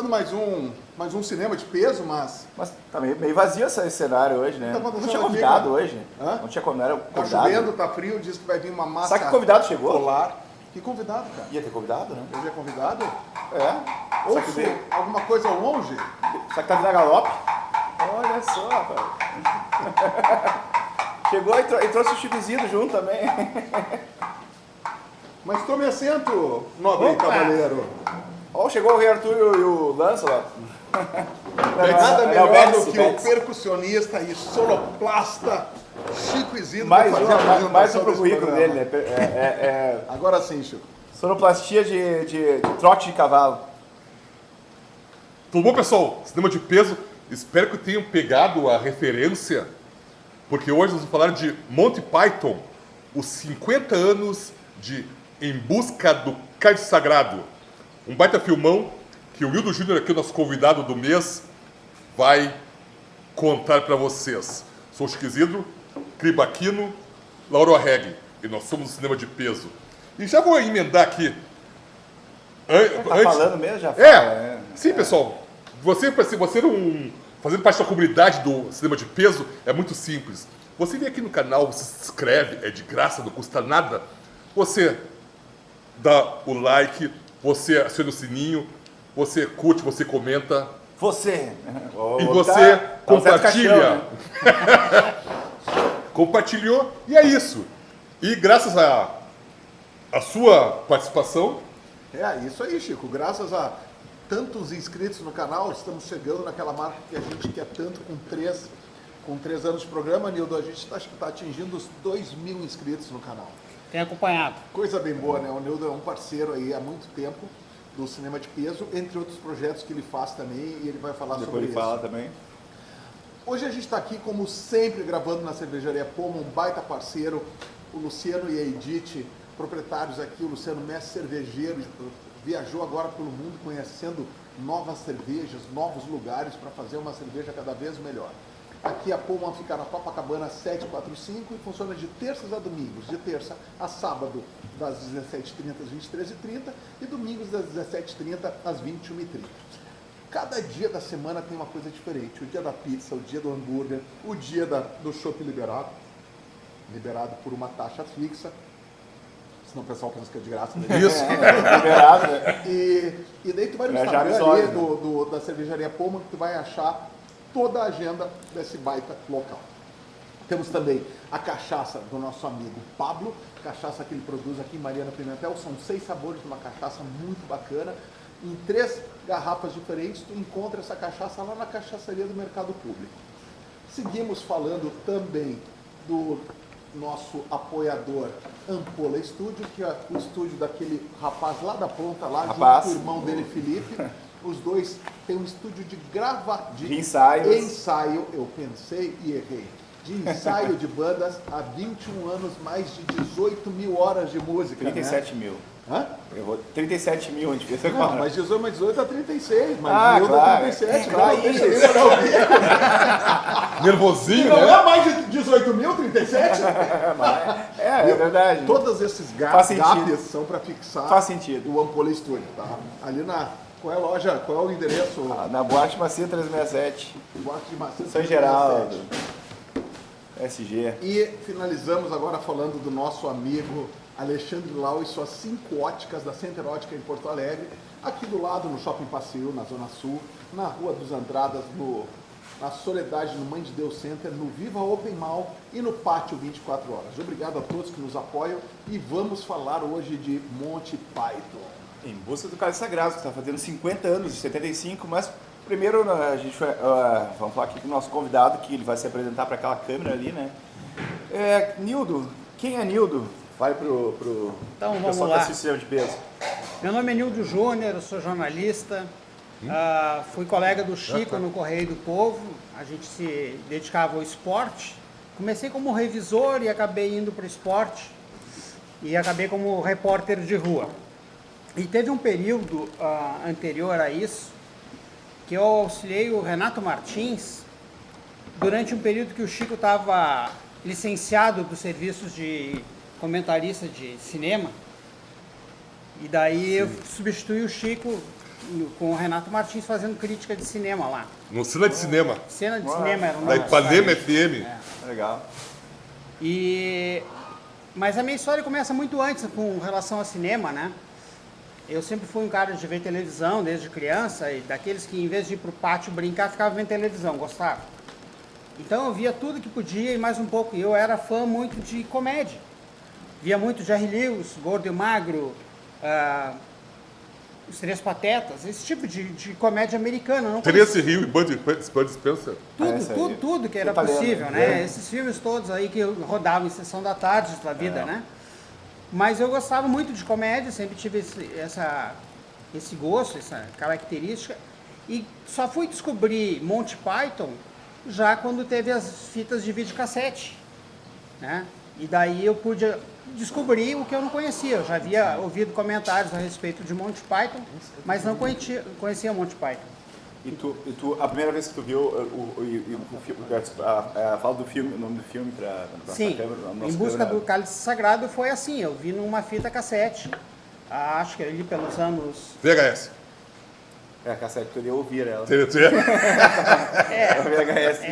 mais um cinema de peso, mas tá meio vazio esse cenário hoje, né? Tá Não acontecendo tinha aqui, convidado cara. hoje. Hã? Não tinha convidado. tá chovendo, tá frio, diz que vai vir uma massa Será que o convidado chegou? polar. Que convidado, cara? Ia ter convidado, né? Hoje é convidado? É. Ou Será que veio? alguma coisa ao longe? Será que tá vindo a galope? Olha só, rapaz. Chegou e trouxe o Chicozinho junto também. Mas tome assento, nobre cavaleiro. Ó, chegou o Rei Arthur e o Lancelot. Nada É o melhor Betts, do que Betts. o percussionista e soloplasta Chico Isidro. Mais pra fazer a um apresentação pro desse currículo programa. dele, né? Agora sim, Chico. Sonoplastia de trote de cavalo. Tudo bom, pessoal? Cinema de peso. Espero que tenham pegado a referência, porque hoje nós vamos falar de Monty Python, os 50 anos de Em Busca do Cálice Sagrado. Um baita filmão que o Wildo Júnior, aqui o nosso convidado do mês, vai contar para vocês. Sou o Chico Isidro, Cribaquino, Lauro Arregui, e nós somos o Cinema de Peso. E já vou emendar aqui. Tá falando mesmo? Já fala. Sim, pessoal. Você não fazendo parte da comunidade do Cinema de Peso, é muito simples. Você vem aqui no canal, você se inscreve, é de graça, não custa nada. Você dá o like, você aciona o sininho, você curte, você comenta. Você. E você compartilha. Compartilhou e é isso. E graças a sua participação, É isso aí, Chico. Graças a tantos inscritos no canal, estamos chegando naquela marca que a gente quer tanto com 3 anos de programa, Nildo. A gente está atingindo os 2.000 inscritos no canal. Tem acompanhado. Coisa bem boa, né? O Nildo é um parceiro aí há muito tempo do Cinema de Peso, entre outros projetos que ele faz também, e ele vai falar Depois sobre ele isso. fala também. Hoje a gente está aqui, como sempre, gravando na Cervejaria Poma, um baita parceiro, o Luciano e a Edith, proprietários aqui, o Luciano mestre cervejeiro, viajou agora pelo mundo conhecendo novas cervejas, novos lugares para fazer uma cerveja cada vez melhor. Aqui a Poma fica na Copacabana 745 e funciona de terças a domingos, de terça a sábado, das 17h30 às 23h30 e domingos das 17h30 às 21h30. Cada dia da semana tem uma coisa diferente. O dia da pizza, o dia do hambúrguer, o dia do chopp liberado por uma taxa fixa. Senão o pessoal pensa que é de graça. Né? isso. Liberado, né? E daí tu vai no Já Instagram avisório, ali da Cervejaria Poma que tu vai achar toda a agenda desse baita local. Temos também a cachaça do nosso amigo Pablo, cachaça que ele produz aqui em Mariana Pimentel. São 6 sabores de uma cachaça muito bacana. Em 3 garrafas diferentes, tu encontra essa cachaça lá na cachaçaria do Mercado Público. Seguimos falando também do nosso apoiador Ampola Estúdio, que é o estúdio daquele rapaz lá da ponta, lá, junto com o irmão dele, Felipe. Os dois têm um estúdio de De ensaios. Ensaio, eu pensei e errei. De ensaio de bandas há 21 anos, mais de 18.000 horas de música. 37 mil. Hã? Eu vou 37 mil, a gente fez Não, agora. mas 18 mais 18 dá 36, mas Ah, eu claro. dá 37. Claro, Não, deixa isso. eu olhar o bico. Nervosinho, Não né? é mais de 18 mil, 37? É verdade. Todos esses Faz sentido. gaps são para fixar Faz sentido. o Ampola Studio, tá? Ali na... Qual é a loja? Qual é o endereço? Na Boate Macia 367, Boate de Macia, São Geraldo, SG. E finalizamos agora falando do nosso amigo Alexandre Lau e suas 5 óticas da Center Ótica em Porto Alegre, aqui do lado no Shopping Passeio, na Zona Sul, na Rua dos Andradas, na Soledade, no Mãe de Deus Center, no Viva Open Mall e no Pátio 24 Horas. Obrigado a todos que nos apoiam e vamos falar hoje de Monty Python. Em busca do Cálice Sagrado, que está fazendo 50 anos, de 75, mas primeiro a gente vai, vamos falar aqui com o nosso convidado, que ele vai se apresentar para aquela câmera ali, né? Nildo, quem é Nildo? Vai pro Então, vamos pessoal lá. que assiste Cinema de Peso. Meu nome é Nildo Júnior, eu sou jornalista, fui colega do Chico no Correio do Povo, a gente se dedicava ao esporte. Comecei como revisor e acabei indo para o esporte e acabei como repórter de rua. E teve um período anterior a isso que eu auxiliei o Renato Martins durante um período que o Chico estava licenciado dos serviços de comentarista de cinema. E daí eu substituí o Chico com o Renato Martins fazendo crítica de cinema lá. No Cena de Cinema, Cena de cinema era o da nome Ipanema site. FM. Legal. Mas a minha história começa muito antes com relação ao cinema, né? Eu sempre fui um cara de ver televisão desde criança, e daqueles que em vez de ir pro pátio brincar, ficava vendo televisão, gostava. Então eu via tudo que podia e mais um pouco. E eu era fã muito de comédia. Via muito Jerry Lewis, Gordo e Magro, Os Três Patetas, esse tipo de comédia americana. Eu não Terence Hill e Bud Spencer. tudo que era Italiano, possível, né? Esses filmes todos aí que rodavam em sessão da tarde da vida, né? Mas eu gostava muito de comédia, sempre tive esse gosto, essa característica. E só fui descobrir Monty Python já quando teve as fitas de videocassete, né? E daí eu pude descobrir o que eu não conhecia. Eu já havia ouvido comentários a respeito de Monty Python, mas não conhecia Monty Python. E tu, a primeira vez que tu viu fala do filme, o nome do filme para Sim, Em Busca do Cálice Sagrado foi assim, eu vi numa fita cassete, acho que ali pelos anos... VHS. A cassete tu ia ouvir ela. TNT.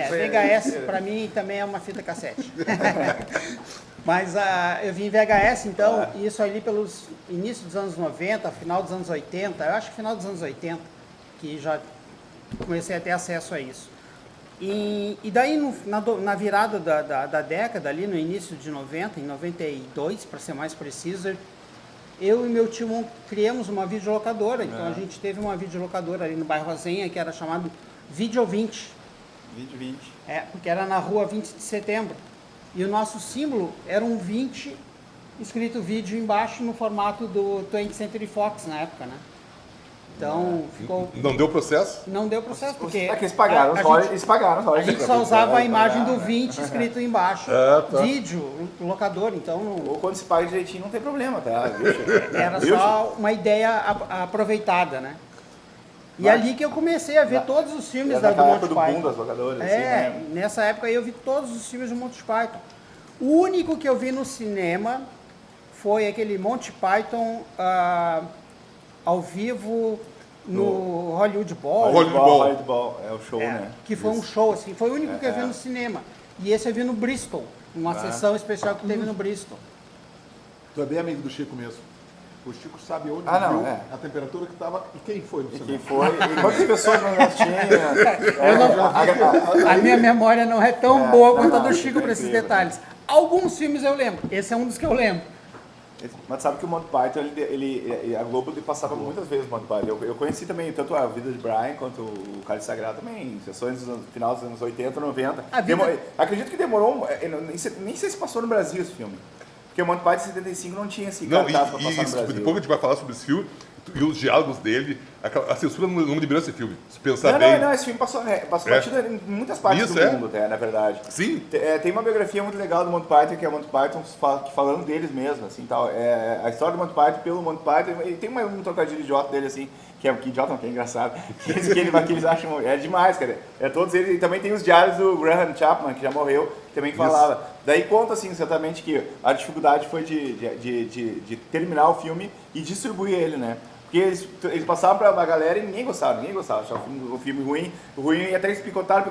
VHS para mim também é uma fita cassete. Mas eu vi em VHS, então, isso ali pelos início dos anos 90, final dos anos 80, eu acho que final dos anos 80, que já comecei a ter acesso a isso. E daí, na virada da década, ali no início de 90, em 92, para ser mais preciso, eu e meu tio criamos uma videolocadora. Então, a gente teve uma videolocadora ali no bairro Rosenha, que era chamado Vídeo 20. Vídeo 20. Porque era na rua 20 de setembro. E o nosso símbolo era um 20, escrito vídeo embaixo, no formato do 20th Century Fox na época, né? Então, ficou... Não deu processo? Não deu processo, porque... É que eles pagaram, a gente só usava a imagem do 20 escrito embaixo. Tá. Vídeo, locador, então... Ou quando se paga direitinho não tem problema, tá? Era só uma ideia aproveitada, né? E ali que eu comecei a ver todos os filmes do Monty do Python. boom das locadoras, assim, né? Nessa época aí eu vi todos os filmes do Monty Python. O único que eu vi no cinema foi aquele Monty Python ao vivo no Hollywood Bowl. Hollywood Bowl, é o show, né? Que foi um show, assim, foi o único que eu vi no cinema. E esse eu vi no Bristol, uma sessão especial que teve no Bristol. Tu é bem amigo do Chico mesmo. O Chico sabe onde não, viu é. a temperatura que estava e quem foi no cinema. Quem foi? E quantas pessoas nós tínhamos? A minha memória não é tão boa quanto a do Chico para esses incrível. detalhes. Alguns filmes eu lembro, esse é um dos que eu lembro. Mas sabe que o Monty Python, a Globo passava muitas vezes o Monty Python. Eu conheci também tanto a Vida de Brian quanto o Cálice Sagrado também, em sessões no final dos anos 80, 90. Acredito que demorou, nem sei se passou no Brasil esse filme. Porque o Monty Python em 75 não tinha esse cartaz pra passar no Brasil. Depois a gente vai falar sobre esse filme e os diálogos dele. A censura não liberou esse filme, se pensar bem. Não, esse filme passou batido em muitas partes do mundo, até, na verdade. Sim. Tem uma biografia muito legal do Monty Python, que é o Monty Python falando deles mesmo, assim, tal. A história do Monty Python pelo Monty Python, e tem um trocadilho idiota dele, assim, que idiota não, que é engraçado, que eles acham, é demais, cara. Todos eles, e também tem os diários do Graham Chapman, que já morreu, também falava. Daí conta, assim, certamente que a dificuldade foi de terminar o filme e distribuir ele, né? Porque eles passavam pra galera e ninguém gostava, achava o filme ruim, e até eles picotaram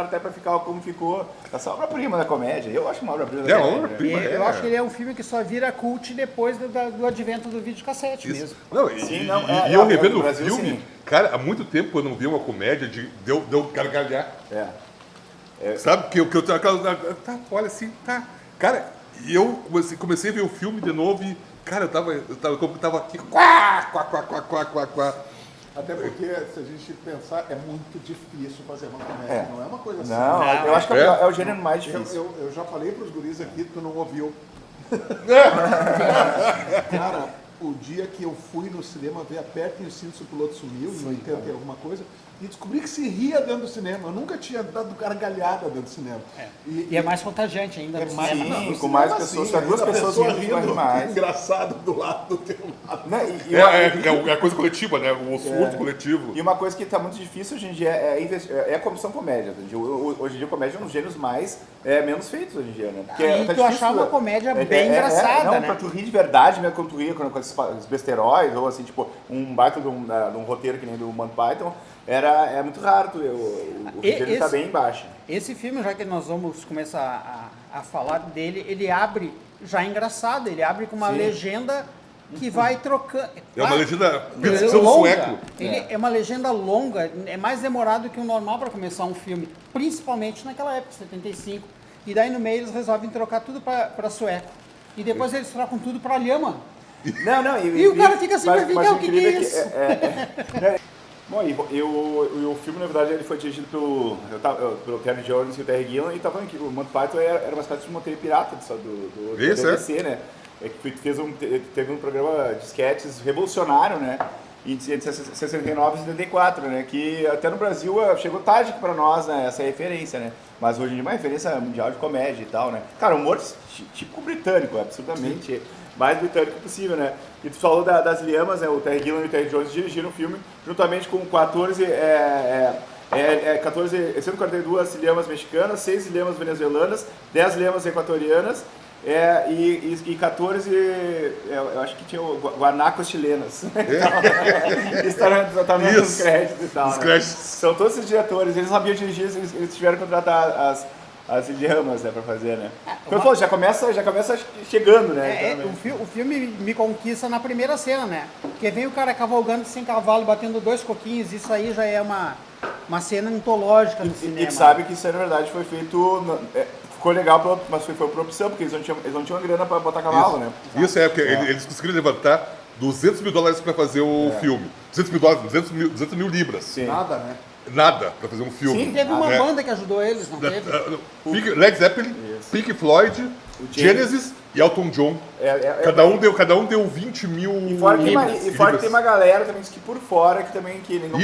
até pra ficar como ficou. Essa obra-prima da comédia, eu acho uma obra-prima da comédia. Obra-prima, Eu acho que ele é um filme que só vira cult depois do advento do videocassete mesmo. Não, e eu revendo o filme, sim. cara, há muito tempo eu não vi uma comédia de eu gargalhar. Sabe? Que eu tenho aquela. Tá, olha assim, tá. Cara, e eu comecei a ver o filme de novo e. Cara, eu tava aqui, quá. Até porque, se a gente pensar, é muito difícil fazer uma comédia. Não é uma coisa assim. Não, eu acho que é o gênero mais difícil. Eu já falei pros guris aqui, tu não ouviu. Cara, o dia que eu fui no cinema ver Apertem o Cinto se o Piloto Sumiu, em 80 e alguma coisa, e descobri que se ria dentro do cinema. Eu nunca tinha dado gargalhada dentro do cinema. E é mais contagiante ainda no cinema. Sim, Não, no com mais cinema, pessoas, sim, se há duas ainda a pessoas pessoa rindo, vai rir mais. engraçado do lado do teu lado. Né, É a coisa coletiva, né? O surto coletivo. E uma coisa que está muito difícil hoje em dia é a comissão comédia. Hoje em dia, comédia é um dos gêneros mais menos feitos hoje em dia, né? Porque E tu achar uma comédia bem engraçada, não, né? pra tu rir de verdade, mesmo quando tu ria com esses besteróis, ou assim, tipo, um baita de um roteiro que nem do Monty Python, é muito raro, o gênero tá bem embaixo. Esse filme, já que nós vamos começar a falar dele, ele abre já engraçado, ele abre com uma legenda que vai trocando. É uma legenda Longa. versão sueco. Ele é uma legenda longa, é mais demorado que o normal para começar um filme, principalmente naquela época, 75. E daí no meio eles resolvem trocar tudo para sueco. E depois eles trocam tudo para alemã. Não, E o cara fica assim, mas o que é isso? Bom, e o filme, na verdade, ele foi dirigido pelo Terry Jones e o Terry Gilliam, e tava falando que o Monty Python era uma espécie de roteiro pirata do BBC, né? Que teve um programa de sketches revolucionário, né? Entre 69 e 74, né? Que até no Brasil chegou tarde para nós, né? Essa referência, né? Mas hoje em dia é uma referência mundial de comédia e tal, né? Cara, humor típico britânico, absurdamente mais britânico possível, né? E tu falou das lhamas, né? O Terry Gilliam e o Terry Jones dirigiram o filme juntamente com 142 lhamas mexicanas, 6 lhamas venezuelanas, 10 lhamas equatorianas, e 14, eu acho que tinha guanacos chilenas. Está nos créditos e tal. Né? São todos esses diretores, eles sabiam dirigir, eles tiveram que contratar as lhamas, né, pra fazer, né? Como eu falo, já começa chegando, né? O filme me conquista na primeira cena, né? Porque vem o cara cavalgando sem cavalo, batendo 2 coquinhos, isso aí já é uma cena antológica do cinema. E tu sabe que isso aí, na verdade, foi feito... Ficou legal, mas foi por opção, porque eles não tinham grana pra botar cavalo, né? Isso porque eles conseguiram levantar $200 mil para fazer o filme. $200 mil libras. Sim. Nada para fazer um filme. Sim, teve uma banda que ajudou eles, não teve? Led Zeppelin, Pink Floyd, Genesis e Elton John. Cada um deu 20 mil. E fora que tem uma galera também que por fora que também não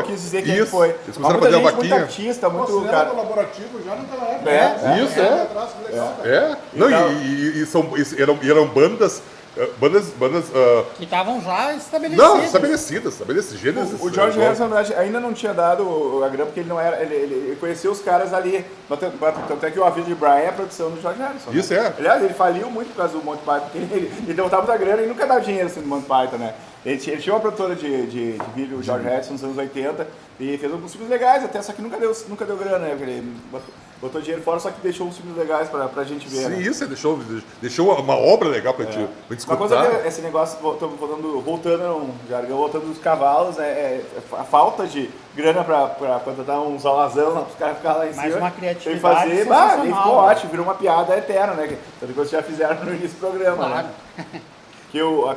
quis dizer quem foi. Eles começaram a fazer uma vaquinha. Muito artista, muito cara colaborativo já naquela época. Eram bandas que estavam já estabelecidas. Genesis. O George Harrison, na verdade, ainda não tinha dado a grana, porque ele não era. Ele conheceu os caras ali. Tanto é que o A Vida de Brian é a produção do George Harrison. Isso né? Aliás, ele faliu muito por causa do Monty Python, porque ele botava muita grana e nunca dava dinheiro assim, no Monty Python, né? Ele tinha uma produtora de vídeo, o George Harrison, nos anos 80, e fez alguns filmes legais até, só que nunca deu grana, né? Ele botou dinheiro fora, só que deixou uns filmes legais pra gente ver. Sim, né? isso, deixou uma obra legal pra gente escutar. Uma coisa é esse negócio, voltando dos cavalos, a falta de grana pra contratar uns alazão lá pros caras ficarem lá em cima. Mas uma criatividade ele ficou ótimo, virou uma piada eterna, né? Tanto que vocês já fizeram no início do programa, claro. Né? Que o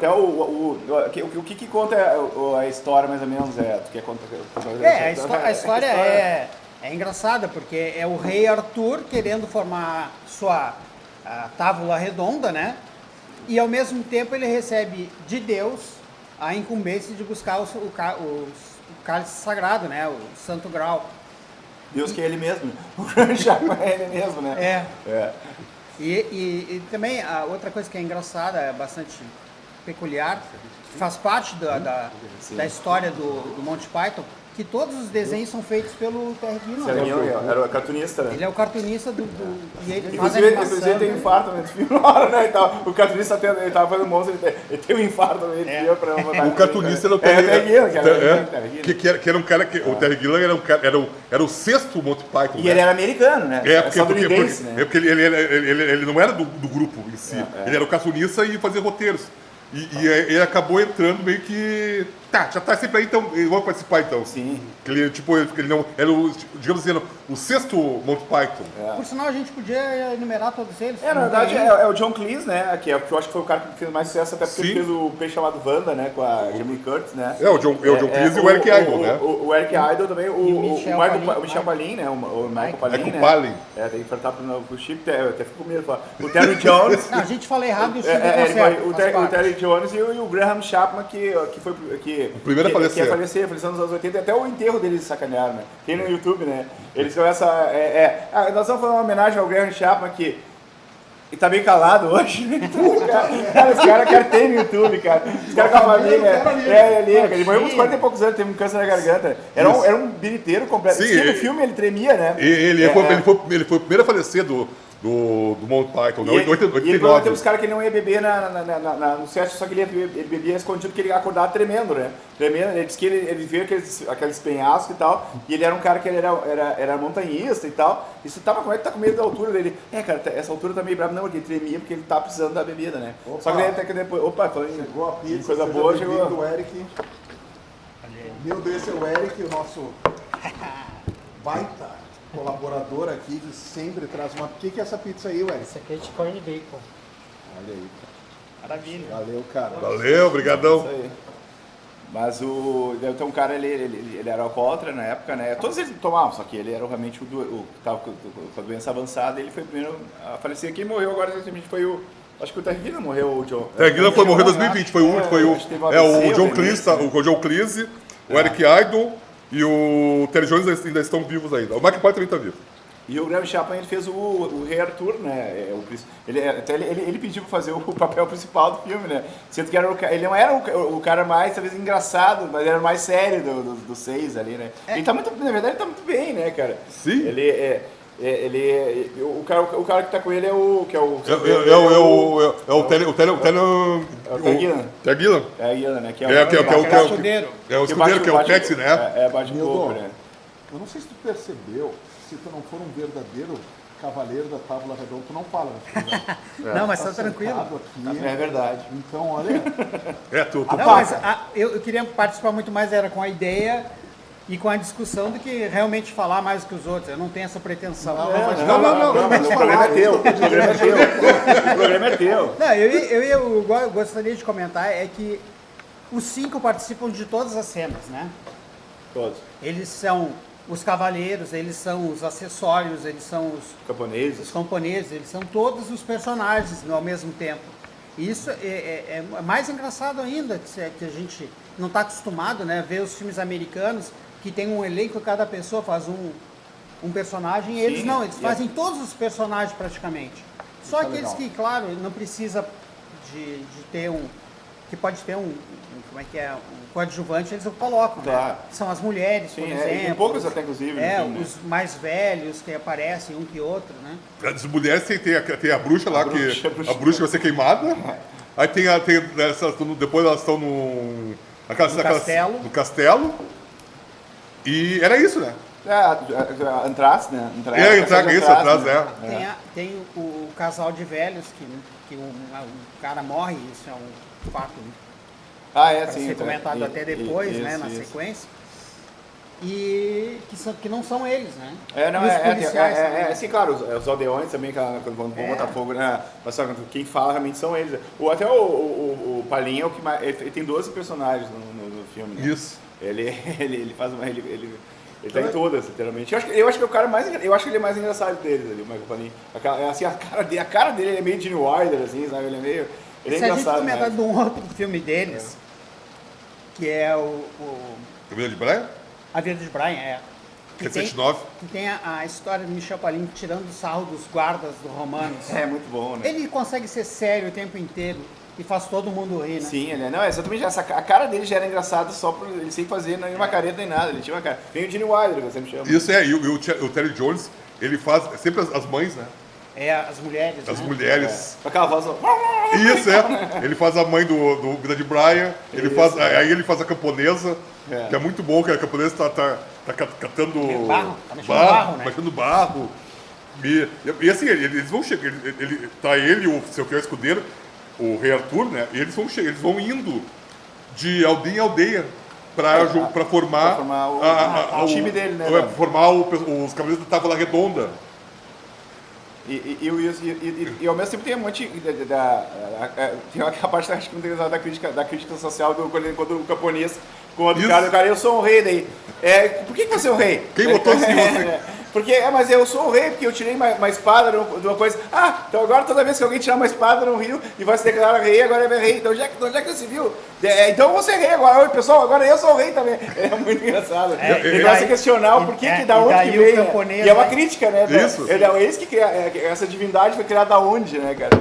que conta a história, mais ou menos, tu quer contar? A história é engraçada, porque é o rei Arthur querendo formar sua tábua redonda, né? E ao mesmo tempo ele recebe de Deus a incumbência de buscar o cálice sagrado, né? O Santo Graal. Deus que é ele mesmo, o Chaco é ele mesmo, né? E também a outra coisa que é engraçada, é bastante peculiar, que faz parte da história do Monty Python, que todos os desenhos são feitos pelo Terry Gilliam. Era o cartunista, né? Ele é o cartunista e ele faz inclusive, animação. Ele tem um infarto nesse filme na hora, né? O cartunista ele tava fazendo monstro, ele tem um infarto nesse filme pra botar. O cartunista era o Terry Gilliam, que era um cara que... O Terry Gilliam era o sexto Monty Python. E ele era americano, né? Porque ele não era do grupo em si. Ele era o cartunista e fazia roteiros. E ele acabou entrando meio que... Tá, já tá sempre aí, então vamos participar então. Sim. Ele não... Era o, digamos assim, o sexto Monty Python. Por sinal, a gente podia enumerar todos eles. Na verdade, é o John Cleese, né? Que eu acho que foi o cara que fez mais sucesso, até porque ele fez o peixe chamado Wanda, né? Com a Jamie Lee Curtis, né? O John Cleese e o Eric Idle, né? O Eric Idle também, o Michael Palin, né? O Michael Palin, né? Palin. Tem que enfrentar pro Chip, até fico com medo. O Terry Jones... Não, a gente fala errado e o Chip o Terry Terry Jones e o Graham Chapman, que foi... O primeiro a falecer. Que faleceu nos anos 80, até o enterro deles sacanearam, né? Tem no YouTube, né? Eles começam nós vamos fazer uma homenagem ao Graham Chapman, que tá bem calado hoje, né? Cara, esse cara tem no YouTube, cara. Esse cara com a família. Ele morreu com uns 40 e poucos anos, teve um câncer na garganta. Era um biriteiro completo. Sim, no filme ele tremia, né? Ele foi o primeiro a falecer do Monty Python, né? E ele 89. tem uns caras que ele não ia beber no set, só que ele bebia escondido porque ele acordava tremendo, né? Tremendo. Ele disse que ele viu aqueles penhascos e tal, e ele era um cara que ele era montanhista e tal. E você tava, como é que tá com medo da altura dele? Cara, essa altura tá meio bravo. Não, porque ele tremia porque ele tá precisando da bebida, né? Opa. Só que daí até que depois... Opa, Chegou a pizza, coisa boa, chegou. Do Eric. Meu Deus, esse é o Eric, o nosso baita colaborador aqui, que sempre traz uma... O que é essa pizza aí, Eric? Esse aqui é de corn bacon. Olha aí. Maravilha. Valeu, cara. Valeu, obrigadão. Isso aí. Mas então o cara, ele era alcoólatra na época, né? Todos eles tomavam, só que ele era realmente o que estava com a doença avançada, ele foi o primeiro a falecer. Quem morreu agora recentemente foi Acho que o Terry Gilliam morreu, o John. Terry Gilliam foi morrer em 2020, foi o único, o John Cleese, o John Cleese, o Eric Idle e o Terry Jones ainda estão vivos ainda. O Mike Python também está vivo. E o Graham Chapman ele fez o Rei Arthur, né? Ele pediu para fazer o papel principal do filme, né? Sendo que ele não era o cara mais, talvez, engraçado, mas era o mais sério dos seis ali, né? Ele tá muito, na verdade, ele tá muito bem, né, cara? Sim. O cara que tá com ele é o... Que é o Terry Gilliam. Terry Gilliam. É a Gilliam, né? Que É o escudeiro. É o escudeiro, que é o Taxi, né? Bate um pouco, né? Eu não sei se tu percebeu, se tu não for um verdadeiro cavaleiro da Tábua Redonda, tu não fala no filme. Não, mas tá tranquilo. Aqui, É verdade. então, olha, Tu Não, mas eu queria participar muito mais, era com a ideia e com a discussão do que realmente falar mais que os outros. Eu não tenho essa pretensão. Mas o programa é teu. O programa é teu. Não, eu gostaria de comentar é que os 5 participam de todas as cenas, né? Todos. Eles são os cavaleiros, eles são os acessórios, eles são os Camponeses. camponeses, eles são todos os personagens ao mesmo tempo. E isso é mais engraçado ainda, que a gente não está acostumado, né? Ver os filmes americanos que tem um elenco, cada pessoa faz um personagem, e eles não, eles fazem todos os personagens praticamente. Só aqueles que, claro, não precisa de ter que pode ter como é que é, um coadjuvante, eles colocam, Claro. né? São as mulheres, por exemplo. Tem poucos até, inclusive. no filme, Os mais velhos que aparecem, um que outro, né? As mulheres tem a bruxa lá, A bruxa. a bruxa vai ser queimada. Aí depois elas estão no castelo. no castelo. E era isso, né? Antraz, né? Atrás, né? Tem o casal de velhos que um cara morre, isso é um fato para Sim. ser comentado até depois, né, na sequência. E que não são eles, né? E os policiais também. Sim, claro, os aldeões também, quando vão botar fogo, né? Mas só quem fala realmente são eles. Até o Palinha é o que mais. Ele tem 12 personagens no filme, né? Isso. Ele faz uma. Ele tá em todas, literalmente. Eu acho que é o cara mais. Eu acho que ele é mais engraçado deles ali, o Michael Palin. Assim, a cara dele ele é meio Gene Wilder, assim, sabe? Ele é meio. Ele é Se a gente engraçado. comentar de um outro filme deles, que é o Cabelo de Brian? A Vida de Brian, Que é 79. que tem a história do Michel Palin tirando o sarro dos guardas do Romanos. É muito bom, né? Ele consegue ser sério o tempo inteiro e faz todo mundo rir, né? Sim, ele é. Não, exatamente a cara dele já era engraçada só por ele sem fazer nenhuma careta nem nada. Ele tinha uma cara. Tem o Gene Wilder, que você me chama. Isso e o Terry Jones, ele faz sempre as mães, né? As mulheres, As né? mulheres. Com aquela voz. Isso, Ele faz a mãe do Vida de Brian, aí ele faz a camponesa, que é muito bom, que a camponesa tá catando Barro, tá mexendo barro, né? mexendo barro. E assim, eles vão chegar, ele e o seu fiel escudeiro, o Rei Arthur, né? E eles vão indo de aldeia em aldeia para formar o time dele, né? Formar os Cavaleiros da Távola Redonda. E ao mesmo tempo tem um monte tem aquela parte acho que não tem da crítica social quando o camponês contra o cara, eu sou um rei daí. Por que você é o rei? Quem botou esse você? Porque, mas eu sou o rei, porque eu tirei uma espada de uma coisa. Ah, então agora toda vez que alguém tirar uma espada no rio e vai se declarar rei, agora é rei. Então onde é que você viu? Então eu vou ser rei agora. Oi, pessoal, agora eu sou o rei também. É muito engraçado. Ele vai se questionar o porquê que da onde que veio. E é uma crítica, né? Isso. Eles que criaram, essa divindade foi criada da onde, né, cara?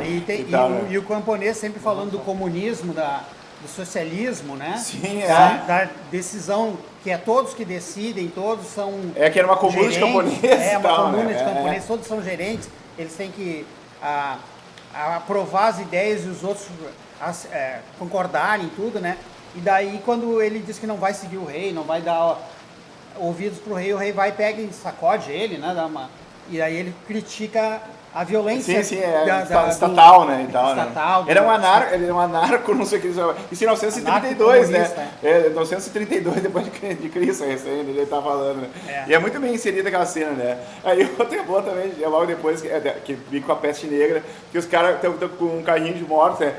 E o camponês sempre falando do comunismo, do socialismo, né? Sim, da decisão que é todos que decidem, todos são que era uma comuna de gerentes, camponeses. É, uma tal, comuna né? de camponeses, todos são gerentes, eles têm que aprovar as ideias e os outros concordarem em tudo, né? E daí quando ele diz que não vai seguir o rei, não vai dar ouvidos pro rei, o rei vai, pega e sacode ele, né? E aí ele critica a violência estatal, né? E tal, estatal, né? Ele é um anarco, não sei o que. Isso em 1932, né? 1932 depois de Cristo, ele tá falando, né? E é muito bem inserida aquela cena, né? Aí outra boa também, logo depois, que vem com a peste negra, que os caras estão com um carrinho de morto, né?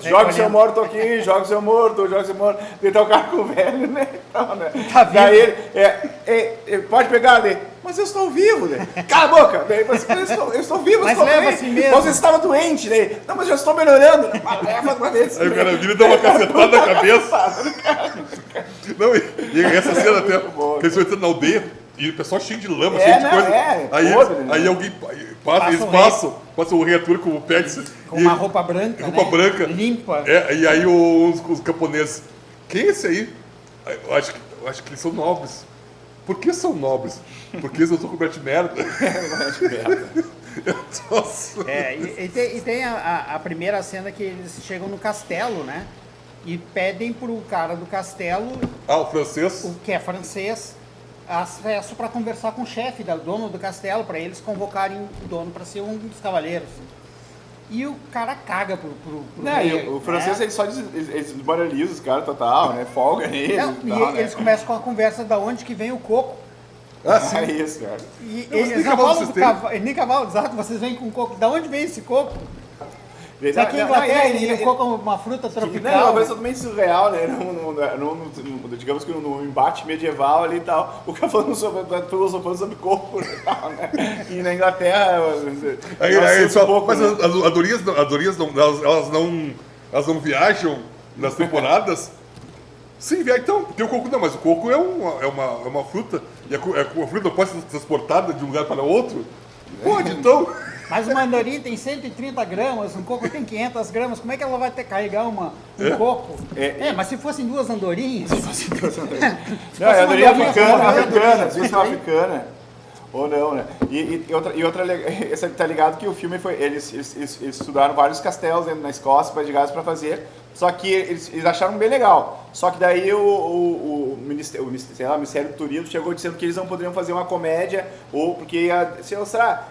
Joga o seu morto aqui, joga o seu morto, joga o seu morto. E tá o cara com o velho, né? Então, né? Tá vivo. Daí ele pode pegar ali. Mas eu estou vivo, né? Cala a boca! Eu estou vivo, mas leva assim mesmo. Você estava doente, né? Não, mas eu estou melhorando. Leva uma vez. Aí o cara vira e dá uma cacetada na cabeça. Não, e essa cena até, que eles estão entrando na aldeia e o pessoal cheio de lama, cheio de coisa. Aí alguém passa, eles passam o rei Arthur com o Pérez. Com uma roupa branca, branca. Limpa. E aí os camponeses, quem é esse aí? Eu acho que eles são nobres. Por que são nobres? Porque eles não estão cobertos de merda. E tem a primeira cena que eles chegam no castelo, né? E pedem pro cara do castelo, o francês? que é francês, acesso para conversar com o chefe, do dono do castelo, para eles convocarem o dono para ser um dos cavaleiros. E o cara caga pro rei, o francês, ele só desmoraliza os caras total, né? Folga neles. Eles começam com a conversa da onde que vem o coco. Sim. É isso, cara. E eles não falam do cavalo, nem cavalo, exato, vocês vêm com coco. Da onde vem esse coco? Aqui em Inglaterra, o coco é uma fruta tropical. Não, é uma coisa totalmente surreal, né? Digamos que no embate medieval ali e tal, o cara falando sobre coco e tal, né? E na Inglaterra... Mas as Dorias elas não viajam nas temporadas? Sim, então, tem o coco não, mas o coco é uma fruta, e a fruta não pode ser transportada de um lugar para outro? Pode, então. Mas uma andorinha tem 130 gramas, um coco tem 500 gramas, como é que ela vai ter que carregar um coco? Mas se fossem duas andorinhas... Não, é andorinha africana, às vezes africana. Ou não, né? E outra, tá ligado que o filme foi... Eles estudaram vários castelos na Escócia, para fazer, só que eles acharam bem legal. Só que daí o Ministério do Turismo chegou dizendo que eles não poderiam fazer uma comédia, ou porque ia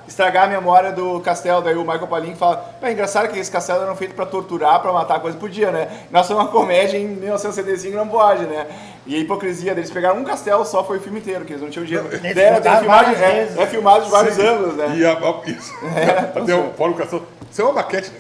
estragar a memória do castelo. Daí o Michael Palin fala, é engraçado que esses castelos eram feitos para torturar, para matar, coisa podia, né? Nós somos uma comédia em 1975, não pode, né? E a hipocrisia deles, pegaram um castelo só, foi o filme inteiro, que eles não tinham dinheiro. É filmado de vários ângulos, né? Até fora o castelo. Isso é uma maquete.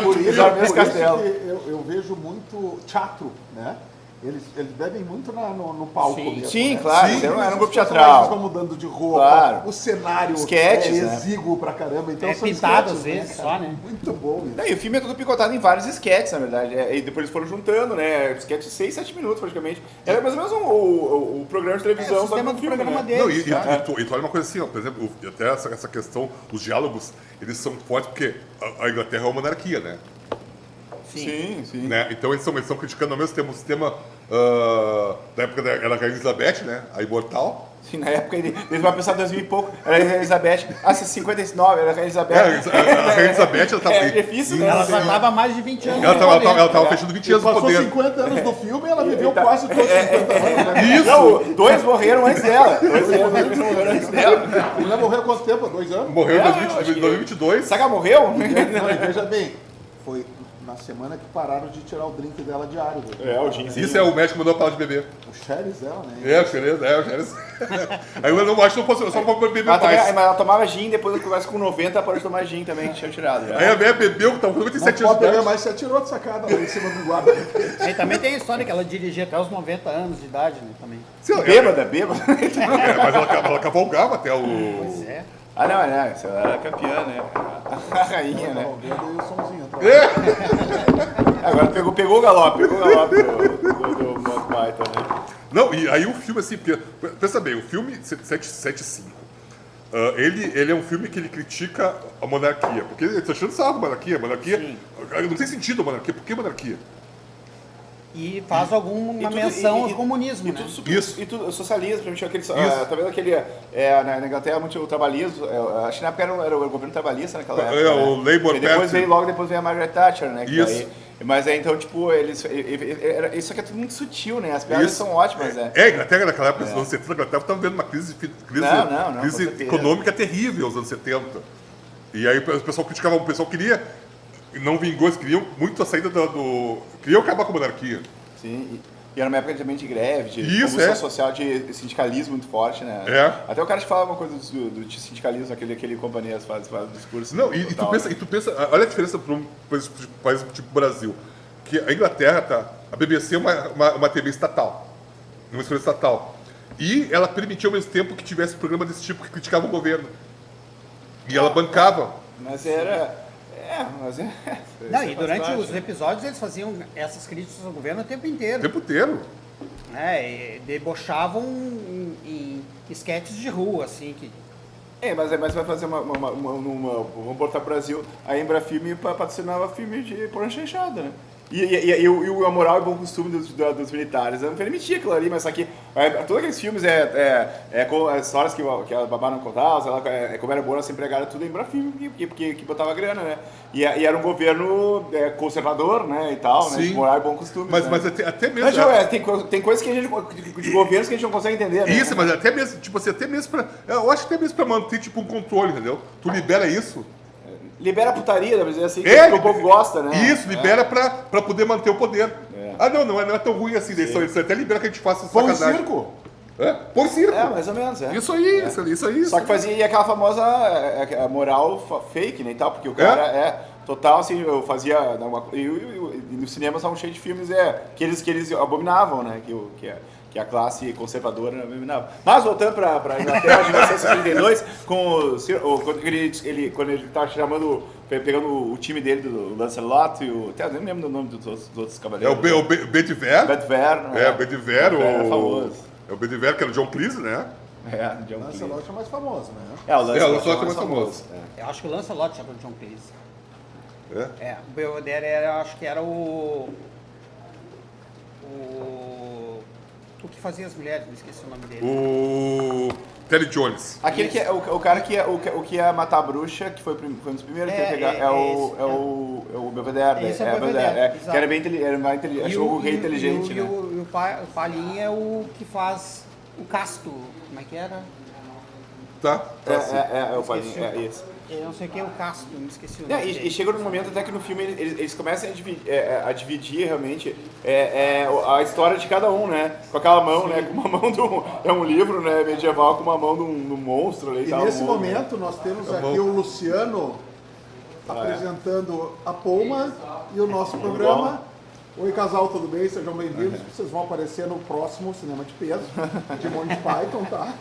Por isso que eu vejo muito teatro, né? Eles bebem muito no palco mesmo. Sim, né? claro. Era um grupo teatral. Eles vão mudando de roupa, claro. O cenário sketches, é exíguo pra caramba. Então são pintado sketches, às vezes, só, né? Muito bom isso. E o filme é todo picotado em vários sketches, na verdade. E depois eles foram juntando, né? Sketches de 6, 7 minutos, praticamente. Era mais ou menos o programa de televisão. O sistema do filme, programa né? deles. E tu olha uma coisa assim, ó, por exemplo, até essa questão, os diálogos, eles são fortes porque a Inglaterra é uma monarquia, né? Sim. Né? Então eles estão criticando ao mesmo tempo o sistema da época da Rainha Elizabeth, né? A imortal. Sim, na época eles vão pensar 2000 e pouco, era a Rainha Elizabeth. 59, era a Rainha Elizabeth. A Rainha Elizabeth, ela tava... difícil, né? Ela já estava mais de 20 anos. Ela tava fechando 20 anos no Passou poder. 50 anos no filme e ela viveu quase todos os 50 anos. Né? Isso! Não, 2 morreram antes dela. A mulher morreu há quanto tempo? 2 anos? Morreu em 2022. Será que ela morreu? Não, e veja bem, foi na semana que pararam de tirar o drink dela diário. O ginzinho. Isso é o médico mandou parar de beber. O Xeres dela, né? O Xeres. Aí eu não acho que não posso, eu só não posso beber Mas mais. ela tomava gin, depois eu converso com 90, ela pode tomar gin também, que tinha tirado. Aí a velha bebeu, que tava com 97 Não anos pode de beber idade. mais, você atirou de sacada lá em cima do guarda. E também tem a história que ela dirigia até os 90 anos de idade, né? Também. Sim, Bêbada. mas ela acabou folgava até o... Pois é. Ah, não, você era campeã, né? A rainha, né? Vendo aí o somzinho atrás. Agora pegou o galope do Monty Python, né? Não, e aí o filme, assim, porque, pensa bem, o filme 775, ele é um filme que ele critica a monarquia, porque ele está achando sarro da monarquia, Sim. não tem sentido a monarquia, por que monarquia? E faz alguma menção ao comunismo, né? Isso. E tudo, socialismo, pra mim, tinha aquele, tá vendo aquele, na Inglaterra, muito o trabalhismo, acho que na época era o governo trabalhista naquela época, né? O Labour E depois Party. logo depois veio a Margaret Thatcher, né? Que Isso. mas então, tipo, isso aqui é tudo muito sutil, né? As piadas Isso. são ótimas, né? A Inglaterra naquela época, nos anos 70, a Inglaterra estava vivendo uma crise Não, crise com certeza. econômica terrível nos anos 70. E aí o pessoal criticava, o pessoal queria, e não vingou, eles queriam muito a saída queriam acabar com a monarquia. Sim, e era uma época também de greve, de Isso, convulsão é. social, de sindicalismo muito forte, né? É. Até o cara que falava uma coisa do sindicalismo, aquele companhia faz discurso. Não, e total, tu pensa, olha a diferença para um país tipo Brasil, que a Inglaterra, a BBC é uma TV estatal, uma emissora estatal, e ela permitia ao mesmo tempo que tivesse programa desse tipo que criticava o governo, e ela bancava. Mas era... Não, e faz durante parte, os episódios eles faziam essas críticas ao governo o tempo O inteiro. tempo inteiro. Né? E debochavam em esquetes de rua, assim, que... Mas vai fazer vamos botar pro Brasil, a Embrafilme patrocinava filme de porno chanchada, né? E a moral e bom costume dos militares não permitia aquilo ali, mas só que todos aqueles filmes com as histórias que a babá não contava, sei lá, como era boa nossa empregada, tudo em Embrafilme, porque botava grana, né? E era um governo conservador, né, e tal, né? Sim. De moral e bom costume. Mas Mas, até mesmo. tem coisas que a gente, de governos que a gente não consegue entender, né? Isso, mas até mesmo, tipo assim, até mesmo pra. Eu acho que até mesmo pra manter, tipo, um controle, entendeu? Tu libera isso. Libera a putaria, deve dizer assim, que É, o povo gosta, né? Isso, libera pra poder manter o poder. É. Ah, não é tão ruim assim, isso até libera que a gente faça Põe um sacanagem. circo. Põe circo. Mais ou menos, Isso aí. Só que fazia aquela famosa a moral fake, né, e tal, porque o cara total, assim, eu fazia... E no cinema estavam cheios de filmes que eles abominavam, né, que a classe conservadora abominava. Mas voltando para Inglaterra, de 1952, quando ele estava pegando o time dele, do Lancelot, eu nem lembro do nome dos outros É cavaleiros. o Bedivere. Bedivere, né? É, o Bedivere. É famoso. É o Bedivere, que era o John Cleese, né? John Cleese. Lancelot é mais famoso, né? O Lancelot é mais famoso. Eu acho que o Lancelot era o John Cleese. É. O Belvedere acho que era o que fazia as mulheres, me esqueci o nome dele. O Terry Jones. Aquele que é o cara que ia matar a bruxa, que foi um dos primeiros que ia pegar, é o Belvedere. Esse é o Belvedere, que era bem inteligente, achou o rei inteligente, né? E o Palin é o que faz o casto, como é que era? Tá? É o Palin, é isso. Eu não sei o que é o casto, me esqueci o nome E dele. chega num momento até que no filme eles começam a dividir realmente a história de cada um, né? Com aquela mão, né? Com uma mão é um livro, né, medieval, com uma mão de um monstro ali, E tal. nesse momento nós temos aqui o Luciano apresentando a Poma e o nosso programa. Oi, casal, tudo bem? Sejam bem-vindos. Vocês vão aparecer no próximo Cinema de Peso, de Monty Python, tá?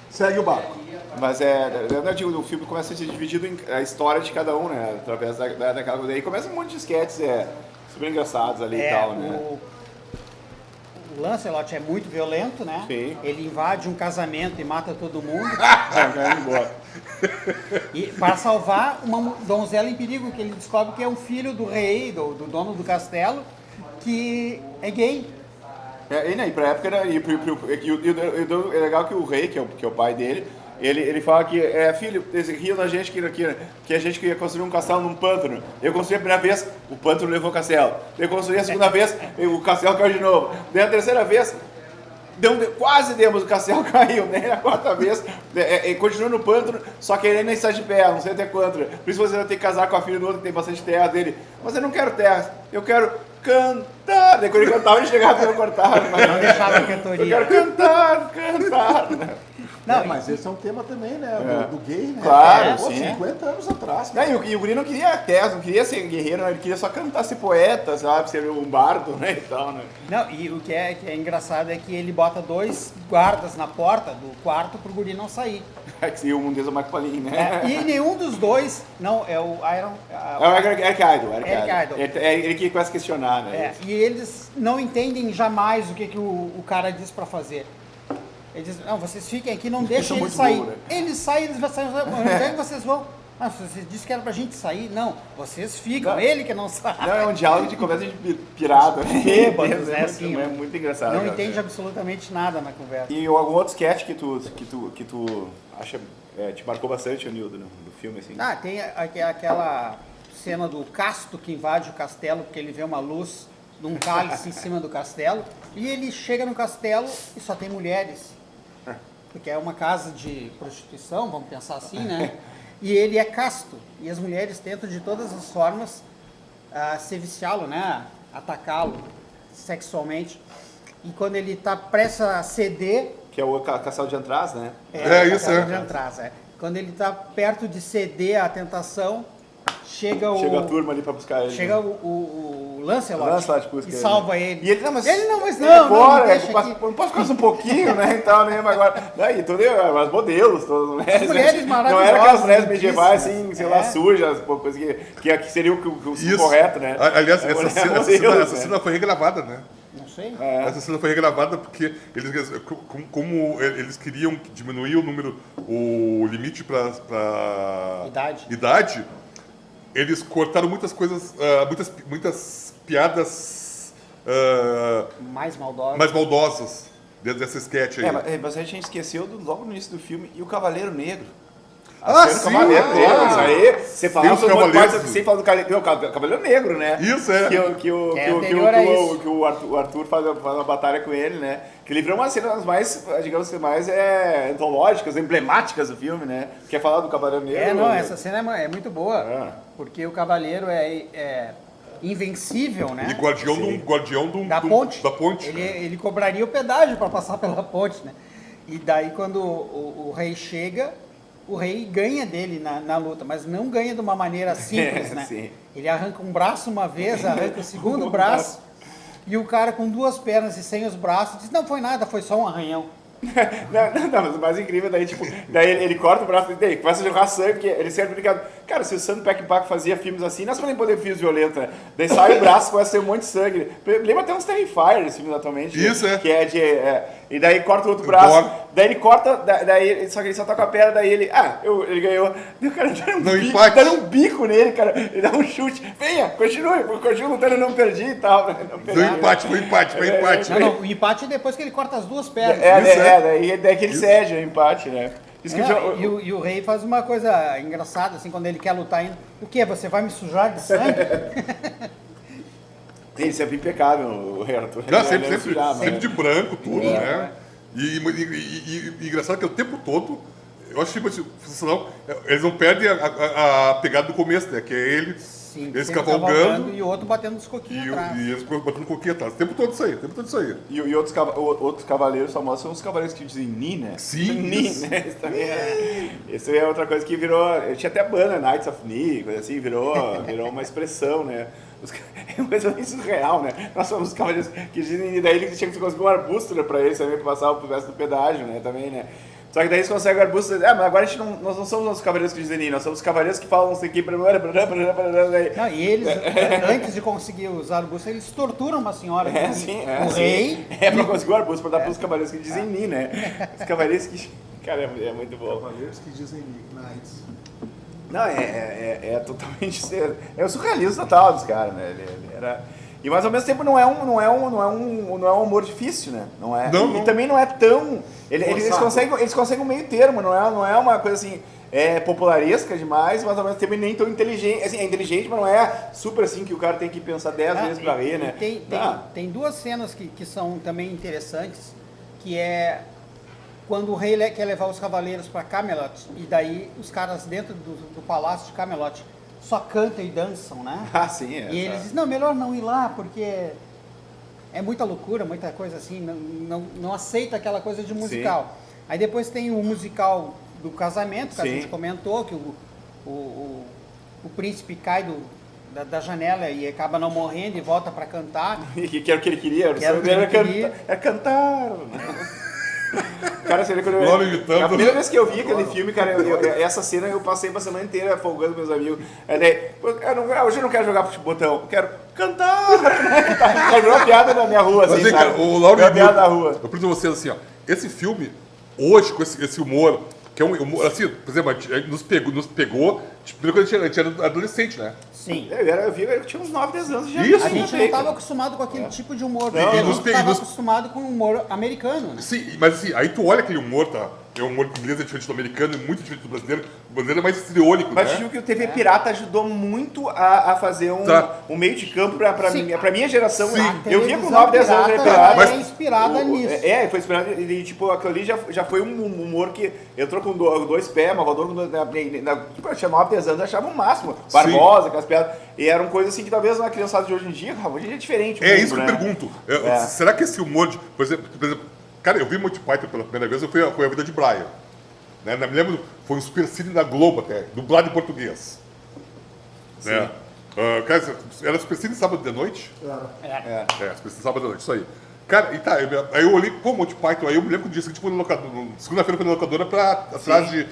Segue o barco. Mas eu digo, o filme começa a ser dividido em a história de cada um, né? Através daquela coisa. Aí começa um monte de sketches super engraçados ali e tal, né? O Lancelot é muito violento, né? Sim. Ele invade um casamento e mata todo mundo. Vai embora. E para salvar uma donzela em perigo, que ele descobre que é um filho do rei, do dono do castelo, que é gay. E pra época era. É legal que o rei, que é o pai dele, ele fala que, filho, eles riam da gente que a gente ia construir um castelo num pântano. Eu construí a primeira vez, o pântano levou o castelo. Eu construí a segunda vez, o castelo caiu de novo. Daí a terceira vez, quase demos, o castelo caiu, né? A quarta vez, continua no pântano, só que ele ainda está de pé, não sei até quanto. Por isso você vai ter que casar com a filha do outro que tem bastante terra dele. Mas eu não quero terra, eu quero cantar. Daí quando ele cantava, ele chegava e eu cortava. Não deixava a Eu cantoria. quero cantar. Não, Mas esse é um tema também, né? Do gay, né? Claro, Pô, sim. 50 anos atrás. Não, e o guri não queria tese, não queria ser guerreiro, ele queria só cantar, ser poeta, sabe? Ser um bardo, né? E tal, né? Não, e o que é engraçado é que ele bota 2 guardas na porta do quarto pro guri não sair. É que seria o Mundial Macpalim, né? E nenhum dos dois, não, é o Iron... É o Eric Idle. Eric Idle. Ele que começa a questionar, né? e eles não entendem jamais o que o cara diz pra fazer. Ele diz, não, vocês fiquem aqui, não deixem ele muito sair. burro, né? Eles saem, eles vão sair, onde é que vocês vão? Ah, você disse que era pra gente sair. Não, vocês ficam, Não. ele que não sai. Não, é um diálogo de conversa de pirado, né? Bêbados, né? Assim, é muito engraçado. Não cara. entende absolutamente nada na conversa. E algum outro sketch que tu acha, te marcou bastante, Nildo, do filme, assim? Ah, tem aquela cena do Casto que invade o castelo porque ele vê uma luz num cálice em cima do castelo e ele chega no castelo e só tem mulheres. Porque é uma casa de prostituição, vamos pensar assim, né? E ele é casto. E as mulheres tentam de todas as formas se viciá-lo, né? Atacá-lo sexualmente. E quando ele está prestes a ceder... Que é o Castelo de Antraz, né? Isso, é. De Antraz, Quando ele está perto de ceder à tentação, chega a turma ali pra buscar ele. Chega né? o Lancelot, Lancelot busca e ele. salva ele. E ele, não, mas não, me deixa deixa aqui. não posso ficar mais um pouquinho, né? Então, né? Mas agora, daí, as modelos, todas as mulheres. Mulheres Não maravilhosas, era aquelas mulheres medievais, lindíssimas. assim, sei lá, sujas, coisa que seria o Isso. correto, né? Aliás, Mulher essa modelos, cena foi regravada, né? Não sei. Essa cena foi regravada porque como eles queriam diminuir o limite para idade, eles cortaram muitas coisas, muitas piadas Mais maldosa. mais maldosas dentro dessa sketch aí. Mas a gente esqueceu logo no início do filme, e o Cavaleiro Negro. Ah, Cena do sim, Cavaleiro Negro, claro. isso aí, você falava os sobre uma cavaleiros. parte, você fala do Cavaleiro Negro, né? Isso, é. Que o Arthur faz uma batalha com ele, né? Que ele virou uma cena das mais, digamos, mais antológicas, emblemáticas do filme, né? Quer falar do Cavaleiro Negro? Essa cena é muito boa, porque o cavaleiro é invencível, né? E guardião Da ponte. Da ponte. Ele cobraria o pedágio para passar pela ponte, né? E daí quando o rei chega, o rei ganha dele na luta, mas não ganha de uma maneira simples, né? Sim. Ele arranca um braço uma vez, arranca o segundo braço, e o cara com 2 pernas e sem os braços diz, não foi nada, foi só um arranhão. Não, mas o mais incrível daí, tipo, daí ele corta o braço dele, começa a jorrar sangue, porque ele sempre brincando. Cara, se o Sam Peckinpah fazia filmes assim, nós podemos poder filmes violentos, né? Daí sai o braço, começa a ter um monte de sangue. Lembra até uns Terrifier, esse filme atualmente. Isso, né? Que é de... e daí corta o outro braço, daí ele corta, só que ele só tá com a perna, daí ele... ele ganhou. Daí o cara dá um bico nele, cara. Ele dá um chute. Venha, continue lutando, eu não perdi e tal. Né? Foi empate. Não, o empate é depois que ele corta as 2 pernas. Daí que ele cede o empate, né? Isso que E o rei faz uma coisa engraçada, assim, quando ele quer lutar ainda. O quê? Você vai me sujar de sangue? Ele sempre impecável, o rei Arthur. Não, Ele não sujava, sempre né? de branco, tudo, né? E engraçado que o tempo todo, eu achei sensacional, eles não perdem a pegada do começo, né? Que é eles sempre cavalgando e o outro batendo os coquinhos atrás. e eles botando coquinha atrás. O tempo todo isso aí. E outros cavaleiros famosos são os cavaleiros que dizem Ni, né? Sim. Ni, né? Isso é outra coisa que virou... Tinha até banda, Knights of Ni, coisa assim, virou uma expressão, né? É uma coisa bem surreal, né? Nós somos os cavaleiros que dizem Ni, daí eles tinham que conseguir um arbusto, né, pra eles também, pra passar pro resto do pedágio, né? Também, né? Só que daí eles conseguem o arbusto. Mas agora nós não somos os cavaleiros que dizem Ni, nós somos os cavaleiros que falam isso aqui. Não, e eles, antes de conseguir usar o arbusto, eles torturam uma senhora. O rei. Pra conseguir o arbusto, pra dar pros cavaleiros que dizem Ni, né? Os cavaleiros que. Cara, é muito bom. Cavaleiros que dizem Knights. Não, é totalmente. É o surrealismo total dos caras, né? Ele era. E mas ao mesmo tempo não é um humor difícil, né? Não é. E também não é tão. Eles conseguem um meio termo, não é uma coisa assim. Popularesca demais, mas ao mesmo tempo nem tão inteligente. Assim, é inteligente, mas não é super assim que o cara tem que pensar 10 vezes pra rir, né? Tem 2 cenas que são também interessantes, que é quando o rei quer levar os cavaleiros para Camelot, e daí os caras dentro do palácio de Camelot só cantam e dançam, né? Ah, sim, E eles dizem, não, melhor não ir lá, porque é muita loucura, muita coisa assim, não aceita aquela coisa de musical. Aí depois tem o musical do casamento, que a gente comentou, que o príncipe cai da janela e acaba não morrendo e volta para cantar. Que era o que ele queria, era cantar. Cara, seria quando a primeira vez que eu vi aquele filme, cara, essa cena eu passei uma semana inteira folgando meus amigos. Aí daí, hoje eu não quero jogar botão, eu quero cantar. Virou uma piada na minha rua, assim, Mas, cara, o Lauro piada na rua. Eu pergunto a vocês assim, ó, esse filme, hoje, com esse humor, que é um humor, assim, por exemplo, nos pegou tipo, quando a gente era adolescente, né? Sim. Eu tinha uns 9, 10 anos já. Isso. A gente não estava acostumado com aquele tipo de humor, Não, porque a nos gente pe- estava nos- acostumado com o humor americano, né? Sim, mas assim, aí tu olha aquele humor, tá? É um humor inglês, é diferente do americano, é muito diferente do brasileiro. O brasileiro é mais histriônico, Mas né? acho que o TV Pirata ajudou muito a fazer um meio de campo pra minha geração. Sim. Eu via com 9, 10 anos TV Pirata. Mas- é inspirada nisso. Foi inspirado, e tipo, aquilo ali já foi um humor que entrou com dois pés, uma voadora, tipo, eu tinha 9, 10 anos, eu achava o máximo. Barbosa, aquelas piadas. E eram coisas assim que talvez uma criançada de hoje em dia é diferente. É mundo, isso que eu né? pergunto. Será que esse humor de. Por exemplo, cara, eu vi Monty Python pela primeira vez, foi a vida de Brian. Né? Me lembro, foi um supercine da Globo até, dublado em português. Né? Cara, era supercine sábado de noite? Supercine sábado de noite, isso aí. Cara, e tá, aí eu olhei, pô, Monty Python, aí eu me lembro que o dia seguinte foi no locador, segunda-feira foi na locadora atrás de.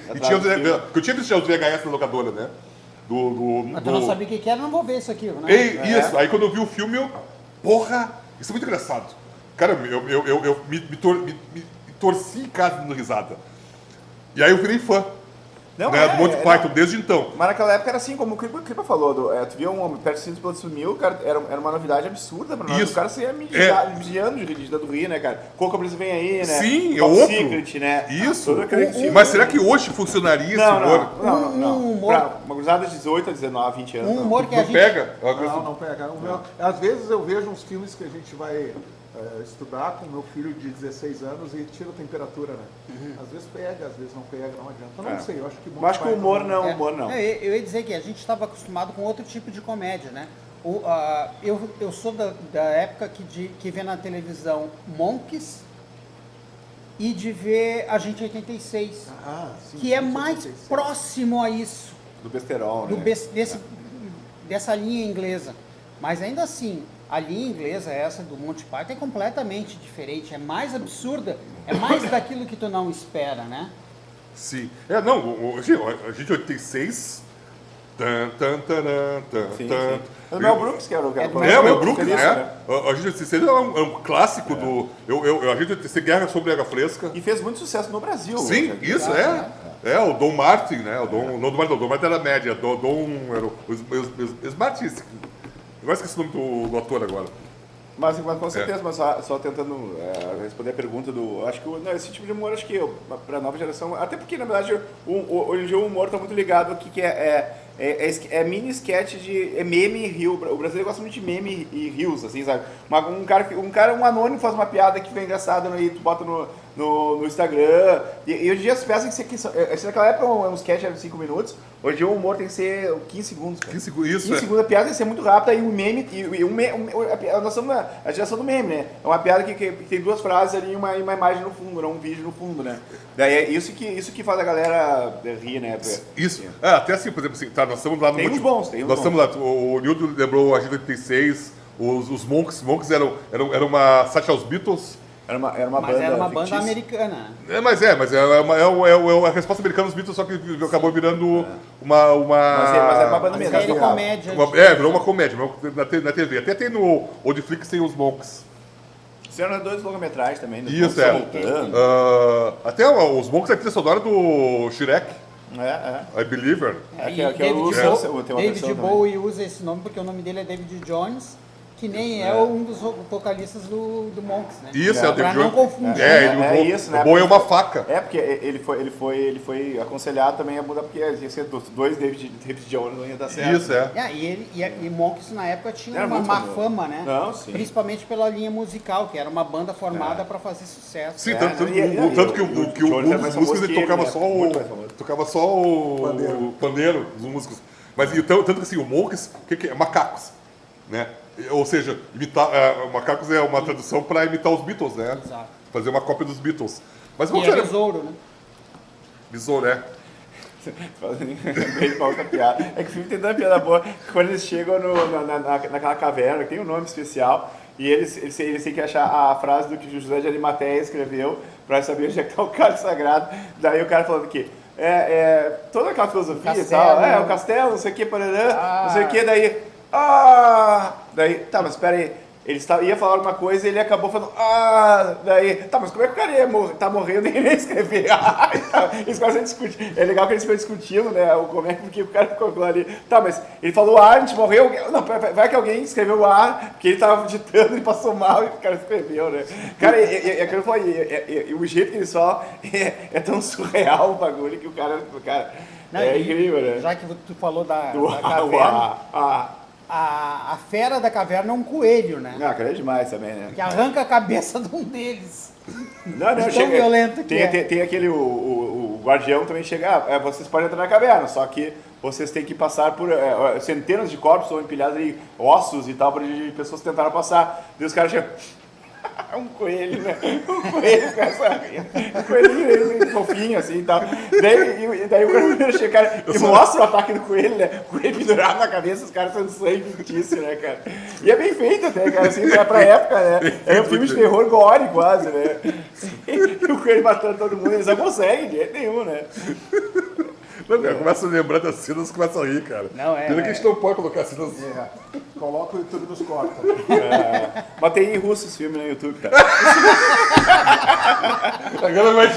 Eu tinha visto já os VHS na locadora, né? Mas tu não sabia o que era, não vou ver isso aqui, né? Isso, aí quando eu vi o filme, porra, isso é muito engraçado. Cara, eu me torci em casa dando risada. E aí eu virei fã do Monty Python desde então. Mas naquela época era assim, como o Kripa falou, tu via um homem perto de pelo sumiu, cara, era uma novidade absurda pra nós. Isso. O cara saía midiando de rir, né, cara? Coca Brisa vem aí, né? Sim, é Top outro. Secret, né? Isso. Todo aquele filme. Mas será que hoje funcionaria esse humor? Não. Um humor- Pra uma cruzada de 18 a 19, 20 anos. Um não. humor que a Não gente... pega? Não pega. Às vezes eu vejo uns filmes que a gente vai estudar com meu filho de 16 anos e tira a temperatura, né? Às vezes pega, às vezes não pega, não adianta. Eu não sei, eu acho que Mas acho que o humor não, humor não. Eu ia dizer que a gente estava acostumado com outro tipo de comédia, né? Eu sou da época que vê na televisão Monkeys e de ver Agente 86, Sim, que é sim, mais 86. próximo a isso, Do besterol, né? dessa linha inglesa. Mas ainda assim, a linha inglesa, essa do Monty Python, é completamente diferente, é mais absurda, é mais daquilo que tu não espera, né? Sim. A gente 86. Sim. O Mel Brooks, que era o cara. O Mel Brooks, Isso, né? A gente 86 é um clássico do. A gente 86 Guerra sobre Água Fresca. E fez muito sucesso no Brasil. Sim, cara. isso o Dom Martin, né? O Dom Martin era média, era o Smartista. Agora esqueci o nome do ator agora. Mas com certeza, mas só tentando responder a pergunta do... Acho que esse tipo de humor, acho que para a nova geração... Até porque, na verdade, hoje em dia o humor está muito ligado ao que é mini sketch é meme e rio. O brasileiro gosta muito de meme e rios, assim, sabe? Um anônimo faz uma piada que fica engraçada e tu bota no Instagram. E hoje em dia as piadas tem que ser... Se naquela época um sketch era de 5 minutos, hoje em dia o humor tem que ser 15 segundos. Cara. 15 segundos, a piada tem que ser muito rápida e o meme... Nós somos a geração do meme, né? É uma piada que tem duas frases ali e uma imagem no fundo, não um vídeo no fundo, né? Daí é isso que faz a galera rir, né? Isso. Até assim, por exemplo, assim, tá, nós estamos lá no... Tem uns bons, Nós estamos lá, o Nildo lembrou a Agenda 86, os Monks eram uma sátira aos Beatles. Era uma Mas banda era uma banda fictícia. americana. Mas é a resposta americana dos Beatles, só que acabou virando uma... Mas era uma banda mesmo. Série comédia. virou uma comédia na TV. Até tem no Oldflix, tem os Monks. Fizeram 2 longa-metragens também. Isso, voltando. até os Monks é a trilha sonora do Shrek, I Believer. David Bowie usa esse nome porque o nome dele é David Jones, que nem é um dos vocalistas do Monks, né? Isso, é o Pra David não Jones. confundir. Isso, né? O Bowie é uma faca. Porque ele foi aconselhado também a mudar, porque ia ser 2 David Jones, não ia dar certo. Isso, E Monks na época tinha Era uma muito má famoso. fama, né? Não, sim. Principalmente pela linha musical, que era uma banda formada para fazer sucesso. Sim, É, tanto que o Jones era mais os músicos famoso ele que tocava ele, né? Muito mais famoso. só o pandeiro dos músicos. Mas então, tanto que assim, o monkeys, o que é? Macacos, né? Ou seja, macacos é uma tradução para imitar os Beatles, né? Exato. Fazer uma cópia dos Beatles. Mas E vamos é ver. besouro, né? Besouro, é. Lembrei de uma outra piada. É que o filme tem tanta piada boa que quando eles chegam naquela caverna, que tem um nome especial, e eles têm que achar a frase do que o José de Arimateia escreveu para saber onde é que está o cálice sagrado. Daí o cara falando que toda aquela filosofia e tal, o castelo, não sei o que, parará, não sei o que, daí, tá, mas espera aí. Ele ia falar alguma coisa e ele acabou falando, daí, tá, mas como é que o cara tá morrendo e nem escrever? Eles quase discutem. É legal que eles ficam discutindo, né, porque o cara ficou ali, tá, mas ele falou a gente morreu, não, vai que alguém escreveu porque ele tava digitando e passou mal e o cara escreveu, né? Cara, é que eu falei, o jeito que eles falam é tão surreal o bagulho que o cara Não, é incrível, né? Já que tu falou da Do caverna, a fera da caverna é um coelho, né? Não, cara, é demais também, né? Que arranca a cabeça de um deles. Não, tão chega. violento que Tem aquele, o guardião também chega, vocês podem entrar na caverna, só que vocês têm que passar por centenas de corpos ou empilhados ali, ossos e tal, para pessoas tentaram passar. Daí os caras chegam, um coelho, né? Um coelho, um coelhinho fofinho assim e tal. Daí o cara chega e mostra o ataque do coelho, né? O coelho pendurado na cabeça, os caras são sangue fictício, né, cara? E é bem feito até, cara, assim, pra época, né? É um filme de terror gore quase, né? E o coelho matando todo mundo, eles não conseguem de jeito nenhum, né? Não, cara, começa a lembrar das cenas e começa a rir, cara. Não, Pena que a gente não pode colocar cenas. Coloca o YouTube nos corta. Mas tem em russo esse filme no YouTube, cara. Agora vai.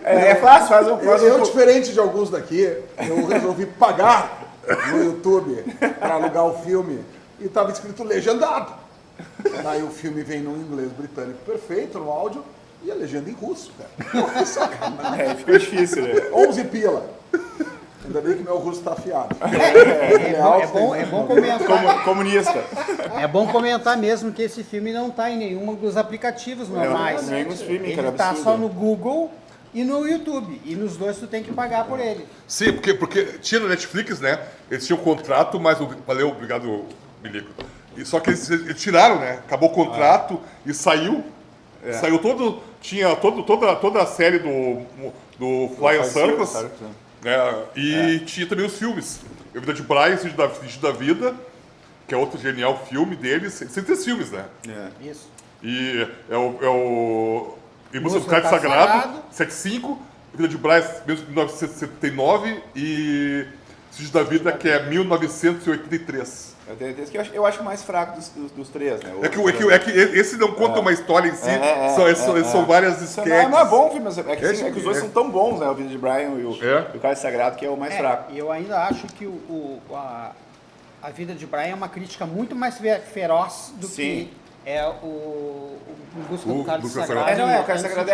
É fácil, faz Eu, diferente de alguns daqui, eu resolvi pagar no YouTube para alugar o filme e estava escrito legendado. Daí o filme vem no inglês britânico perfeito, no áudio, e a legenda em russo, cara. Que sacanagem. Ficou difícil, né? 11 pila. Ainda bem que meu russo tá afiado. É bom comentar. Comunista. É bom comentar mesmo que esse filme não está em nenhum dos aplicativos normais. nenhum streaming, cara, Ele está absurdo. só no Google e no YouTube. E nos dois tu tem que pagar por ele. Sim, porque tinha no Netflix, né? Eles tinham um contrato, mas. Valeu, obrigado, Milico. Só que eles tiraram, né? Acabou o contrato e saiu. Saiu todo. Tinha toda a série do Flying Circus. E tinha também os filmes. A Vida de Brian, Sítio da Vida, que é outro genial filme deles. Sem ter filmes, né? Isso. E é o Em Busca do Busca do Cálice Cálice Sagrado, Sagrado. 75, Vida de Brian, 1979 e Sítio da Vida, que é 1983. Eu acho o mais fraco dos três, né? É que esse não conta uma história em si, são várias sketches. Não é bom o filme, mas é que os dois são tão bons, né? O Vida de Brian e o Cálice Sagrado, que é o mais fraco. E eu ainda acho que a Vida de Brian é uma crítica muito mais feroz do que é o Em Busca do Cálice Busca do Sagrado. Sagrado. O Cálice Sagrado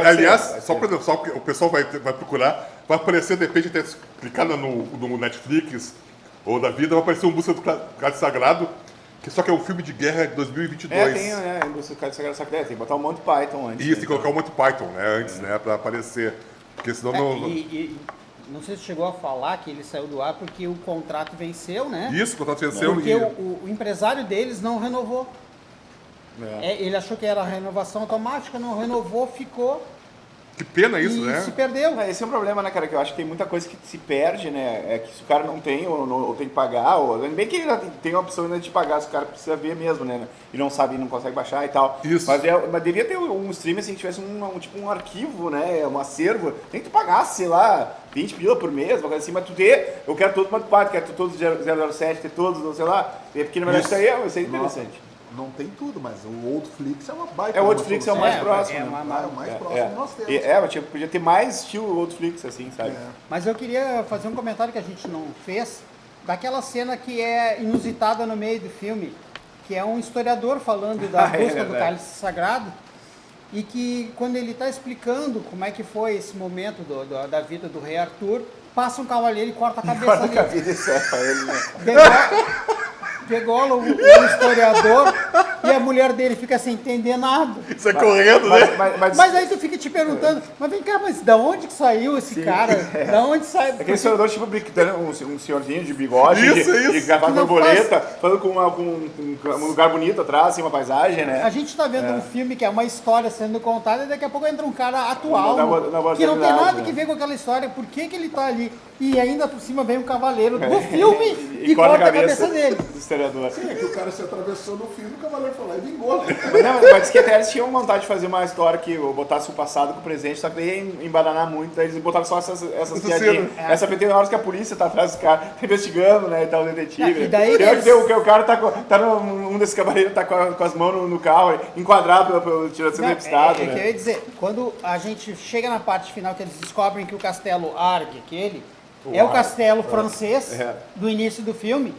Aliás, pode só ser. porque o pessoal vai procurar, vai aparecer, de repente, até clicando no Netflix ou da vida, vai aparecer um Busca do Cálice Sagrado, que só que é um filme de guerra de 2022. Tem, né? Em Busca do Cálice Sagrado, só que tem que botar um Monty Python antes. E tem que colocar o Monty Python, né, antes, né, pra aparecer. Porque senão não... E não sei se chegou a falar que ele saiu do ar porque o contrato venceu, né? Isso, o contrato venceu Porque e... o empresário deles não renovou. Ele achou que era renovação automática, não renovou, ficou Que pena isso, e né? se perdeu. Esse é um problema, né, cara? Que eu acho que tem muita coisa que se perde, né? É que se o cara não tem, ou tem que pagar, ou bem que ele tem a opção ainda de pagar, se o cara precisa ver mesmo, né? E não sabe, não consegue baixar e tal. Isso. Mas devia ter um stream assim, que tivesse tipo um arquivo, né? Um acervo. Nem que tu pagasse, sei lá, 20 pila por mês, uma coisa assim, mas tu eu quero todo o Monty Python, quero todos os 007, ter todos, sei lá. Porque na verdade isso aí é interessante. Não tem tudo, mas o Oldflix é uma baita. O Oldflix é o mais próximo. É o mais próximo que nós temos. Mas podia ter mais estilo Oldflix, assim, sabe? Mas eu queria fazer um comentário que a gente não fez, daquela cena que é inusitada no meio do filme, que é um historiador falando da busca do cálice sagrado, e que quando ele está explicando como é que foi esse momento da vida do rei Arthur, passa um cavaleiro e corta a cabeça dele. Vida e cefa ele, né? Degola o historiador e a mulher dele fica sem entender nada. Sai correndo, né? Mas aí tu fica te perguntando, mas vem cá, mas da onde que saiu esse cara? Da onde sai? Aquele senador tipo um senhorzinho de bigode, Isso. de gravata Não borboleta, falando com um lugar bonito atrás, assim, uma paisagem, né? A gente tá vendo um filme que é uma história sendo contada e daqui a pouco entra um cara atual Na que não tem modernidade, nada né? que ver com aquela história, por que que ele tá ali? E ainda por cima vem um cavaleiro do filme E e corta a cabeça dele. do historiador. É que o cara se atravessou no filme, o cavaleiro foi lá e vingou, né? Mas disse que até eles tinham vontade de fazer uma história que botasse o passado com o presente, só que daí ia embananar muito, daí eles botaram só essas piadinhas. Essa PT na hora que a polícia tá atrás dos caras, tá investigando, né, e tal, o detetive. E daí O cara tá um desses cavaleiros tá com as mãos no carro, enquadrado pelo sendo revistado, que eu né? ia dizer, quando a gente chega na parte final que eles descobrem que o castelo Arg, aquele, é o castelo francês do início do filme,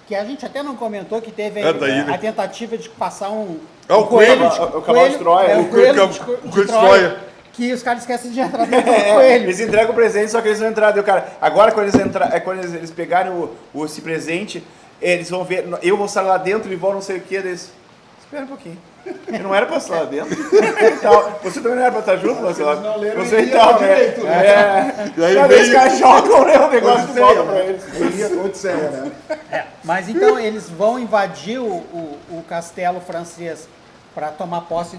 que a gente até não comentou que teve a tentativa de passar um o coelho, o cavalo de Troia. o coelho de Troia, que os caras esquecem de entrar dentro do coelho. Eles entregam o presente, só que eles não entraram. Daí o cara, agora quando eles pegarem esse presente, eles vão ver, eu vou estar lá dentro e vão não sei o que, eles... Espera um pouquinho. Eu não era pra estar lá dentro. Você também não era pra estar junto, Marcelo? Não leram Você e e tal, né? direito, né? E aí Não, veio- eles caras jogam, né? O negócio de volta pra eles. Odisseia, né? Mas então eles vão invadir o castelo francês para tomar posse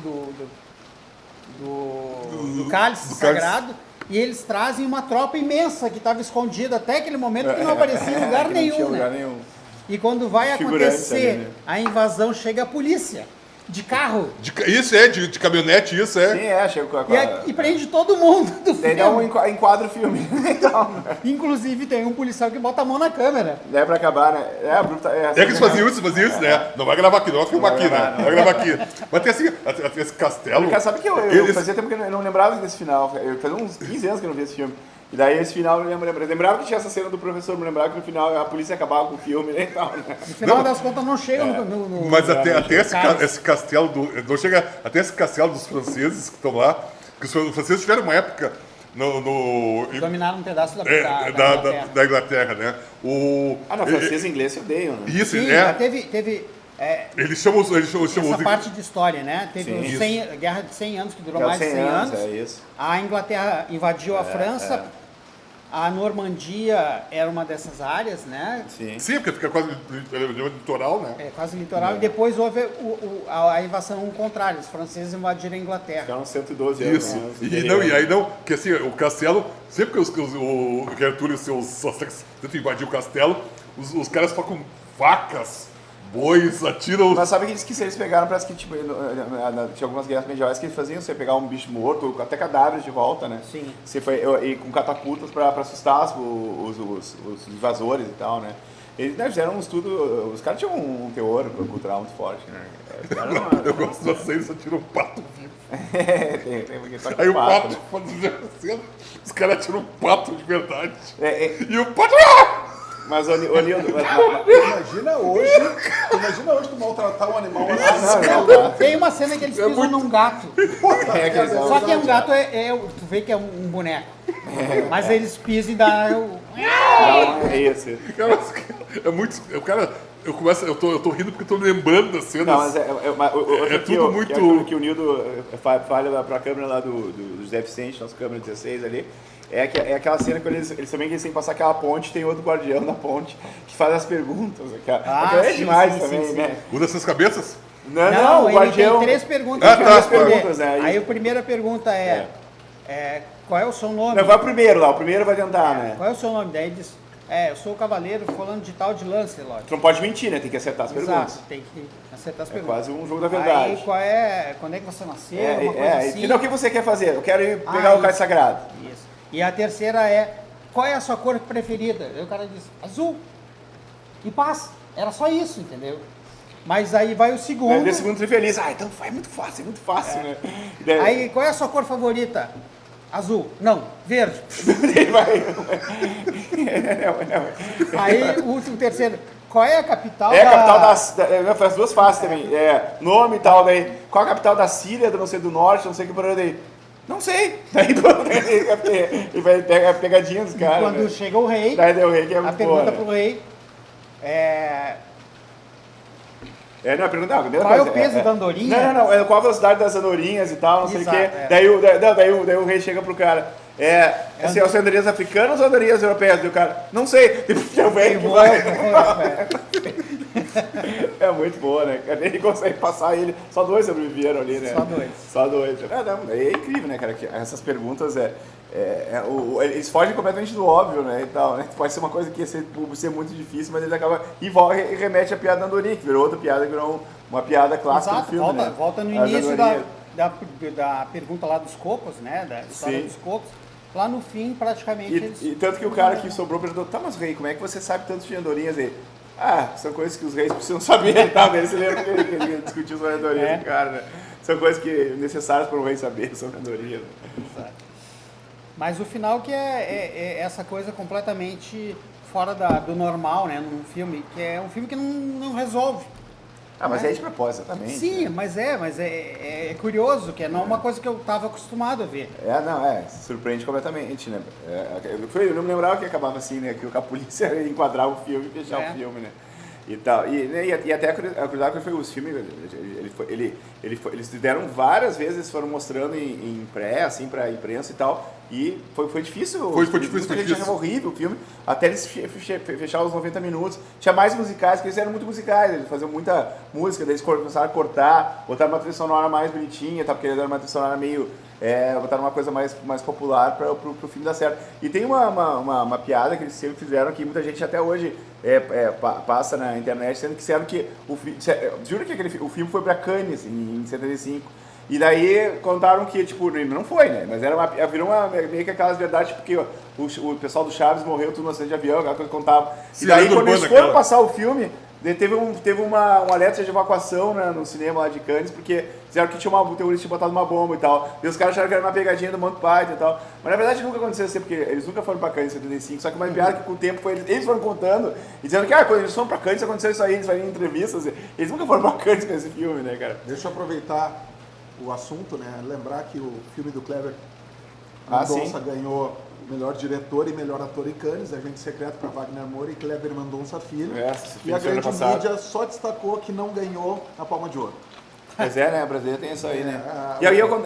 do cálice sagrado e eles trazem uma tropa imensa que estava escondida até aquele momento que não aparecia em lugar Que não tinha nenhum, lugar né? nenhum. E quando vai Figurantes acontecer ali, né? a invasão, chega a polícia de carro Isso de caminhonete, isso Sim, chega com e prende todo mundo do Daí dá um filme. enquadro o filme. Então, Inclusive tem um policial que bota a mão na câmera. daí pra acabar, né? É que eles faziam isso, né? Não vai gravar aqui, não vai filmar aqui, né? Não vai gravar aqui. Mas tem assim, tem esse castelo. Porque sabe que eu Eles- fazia tempo que eu não lembrava desse final. Eu fazia uns 15 anos que eu não via esse filme. E daí esse final eu lembrava que tinha essa cena do professor, me lembrava que no final a polícia acabava com o filme, né, e tal, né? No final das contas não chega no Mas até Cálice. esse castelo não chega até esse castelo dos franceses que estão lá, que os franceses tiveram uma época Dominaram um pedaço da Inglaterra. da Inglaterra, né? Não, francês e inglês se odeiam, né? Isso, Sim, é. mas teve Eles chamam essa parte de história, né? Teve Sim. uns 100, a guerra de 100 anos, que durou É, mais de 100 anos. É isso. A Inglaterra invadiu a França. A Normandia era uma dessas áreas, né? Sim. Sim, porque fica quase no litoral, né? É, quase litoral. E depois houve a invasão contrária. Os franceses invadiram a Inglaterra. Ficaram 112 anos. Isso. né? E aí não, que assim, o castelo, sempre que o Arthur e os seus ataques tentam invadir o castelo, os caras tocam facas, bois, atiram. Mas sabe que eles pegaram, parece que tipo, tinha algumas guerras medievais que eles faziam você pegar um bicho morto, até cadáveres de volta, né? Sim. E com catapultas pra assustar os invasores e tal, né? Eles fizeram um estudo, os caras tinham um teor cultural muito forte, né? Os caras Eu gosto de vocês, só tiram um pato vivo. tem porque toca Aí o pato, pato, né? quando fizer a cena, os caras tiram um pato de verdade. E o pato. Mas o Nildo... Imagina hoje tu maltratar um animal assim. Tem uma cena que eles pisam num gato. Só que é um gato, tu vê que é um boneco. Mas eles pisam e dão... É isso. Cara, é muito. Eu tô rindo porque eu tô lembrando das cenas. Não, mas tudo muito- que o Nildo falha pra câmera lá dos deficientes, nossa câmera 16 ali. É aquela cena que eles também querem passar aquela ponte, tem outro guardião da ponte que faz as perguntas. Aquela é sim, demais sim, também, sim, né? Uma dessas cabeças? Não, o ele guardião. tem 3 perguntas. Ah, pra tá. responder. Perguntas, né? Aí a primeira pergunta qual é o seu nome? Não, vai o primeiro lá, o primeiro vai tentar, né? Qual é o seu nome? Daí diz, eu sou o cavaleiro falando de tal de Lancelot. Tu não pode mentir, né? Tem que acertar as perguntas. Exato, tem que acertar as É perguntas. quase um jogo da verdade. Aí quando é que você nasceu? Uma coisa assim. Então o que você quer fazer? Eu quero ir pegar o isso. cálice sagrado. Isso. E a terceira qual é a sua cor preferida? Aí o cara diz, azul. E passa. Era só isso, entendeu? Mas aí vai o segundo. Daí o segundo feliz. Então é muito fácil, né? Daí- Aí, qual é a sua cor favorita? Azul. Não, verde. Ele vai. Aí o terceiro, qual é a capital É a capital das duas faces também. Nome e tal, daí. Qual a capital da Síria, do não sei do norte, não sei o que por aí. Daí. Não sei. Daí ele vai pegar a pegadinha dos caras. Quando né? chega o rei, Daí deu o rei que é a muito pergunta boa, pro né? rei Não, a pergunta, não, a primeira Qual é coisa, o peso da andorinha? Não, qual a velocidade das andorinhas e tal, não sei o Exato, quê. é. Daí o rei chega pro cara, são andorinhas africanas ou andorinhas europeias? E o cara, não sei, tipo, o velho que vai. É muito boa, né? Ele consegue passar ele, só 2 sobreviveram ali, né? Só dois. É incrível, né, cara, que essas perguntas eles fogem completamente do óbvio, né, e tal, né? Pode ser uma coisa que ia ser muito difícil, mas ele acaba e remete a piada da andorinha, que virou outra piada, que virou uma piada clássica do filme, né? Volta no As início andorinhas. da pergunta lá dos cocos, né? Da história Sim. dos cocos. Lá no fim, praticamente, eles... E tanto que o cara que sobrou perguntou, tá, mas rei, como é que você sabe tanto de andorinhas aí? São coisas que os reis precisam saber e tal, né? Você lembra que ele discutiu sobre andorinhas com o cara, né? São coisas necessárias para o rei saber sobre andorinhas. Exato. Mas o final que é essa coisa completamente fora do normal, né? Num filme, que é um filme que não resolve. Mas é de propósito, exatamente. Sim, mas é curioso, que não é uma coisa que eu estava acostumado a ver. Surpreende completamente, né? Eu não me lembrava que acabava assim, né? Que a polícia ia enquadrar o filme e fechar o filme, né? E tal. E até a curiosidade foi os filmes, eles deram várias vezes, eles foram mostrando em pré, assim, pra imprensa e tal, e foi difícil. Foi difícil. Achava horrível o filme, até eles fechar os 90 minutos. Tinha mais musicais, porque eles eram muito musicais, eles faziam muita música, daí eles começaram a cortar, botaram uma trilha sonora mais bonitinha, tá? Porque eles deram uma trilha sonora meio... botaram uma coisa mais popular para o filme dar certo. E tem uma piada que eles sempre fizeram, que muita gente até hoje passa na internet, sendo que disseram que juro que o filme foi para Cannes em 75. E daí contaram que, tipo, não foi, né? Mas virou meio que aquelas verdades, porque o pessoal do Chaves morreu tudo no acidente de avião, aquela coisa que contava. E daí, quando eles foram passar o filme, teve um alerta de evacuação, né, no cinema lá de Cannes, porque disseram que tinha um terrorista tinha botado uma bomba e tal. E os caras acharam que era uma pegadinha do Monty Python e tal. Mas na verdade nunca aconteceu assim, porque eles nunca foram pra Cannes em 75, só que uma piada que com o tempo eles foram contando e dizendo que quando eles foram pra Cannes aconteceu isso aí, eles fariam entrevistas. Eles nunca foram pra Cannes com esse filme, né, cara? Deixa eu aproveitar o assunto, né? Lembrar que o filme do Kleber sim. Mendonça ganhou melhor diretor e melhor ator em Cannes, Agente Secreto para Wagner Moura e Kleber Mendonça Filho. E a grande mídia só destacou que não ganhou a Palma de Ouro. Mas né? A brasileira tem isso aí, né?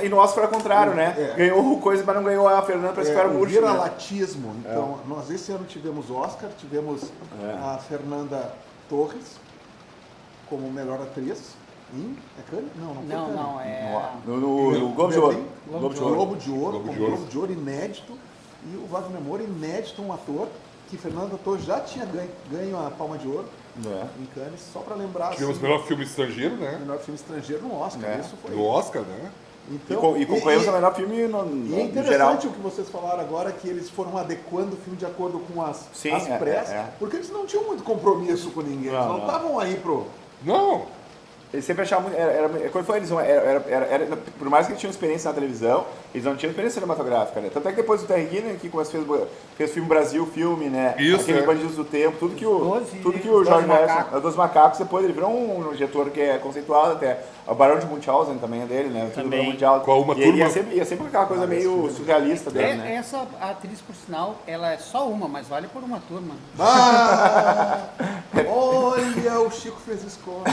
E no Oscar foi ao contrário, né? Ganhou coisa, mas não ganhou a Fernanda, parece que era o Murcho. Vira-latismo. Então, nós esse ano tivemos Oscar, tivemos a Fernanda Torres como melhor atriz. É Cannes? Não foi Cannes. Não, é... No Globo de Ouro. Globo de Ouro inédito. E o Wagner Moura, inédito, um ator que Fernanda Torres já tinha ganho a Palma de Ouro em Cannes, só para lembrar. Tivemos o melhor filme estrangeiro, né? Melhor filme estrangeiro no Oscar, isso foi. No Oscar, né? Então, e concorremos ao melhor filme no E é interessante o que vocês falaram agora, que eles foram adequando o filme de acordo com as pressas, porque eles não tinham muito compromisso com ninguém, eles não estavam aí pro... Não! Eles sempre achavam quando foi eles, por mais que eles tinham experiência na televisão, eles não tinham experiência cinematográfica, né? Tanto é que depois do Terry Gilliam, que fez filme Brasil, filme, né? Isso, aquele Bandidos do Tempo, tudo que o Jorge Nelson, Dos Macacos, depois ele virou um diretor que é conceituado até. O Barão de Munchausen também é dele, né? Também. Com uma turma... E é sempre aquela coisa meio surrealista dele, né? Essa atriz, por sinal, ela é só uma, mas vale por uma turma. Olha, o Chico fez escola.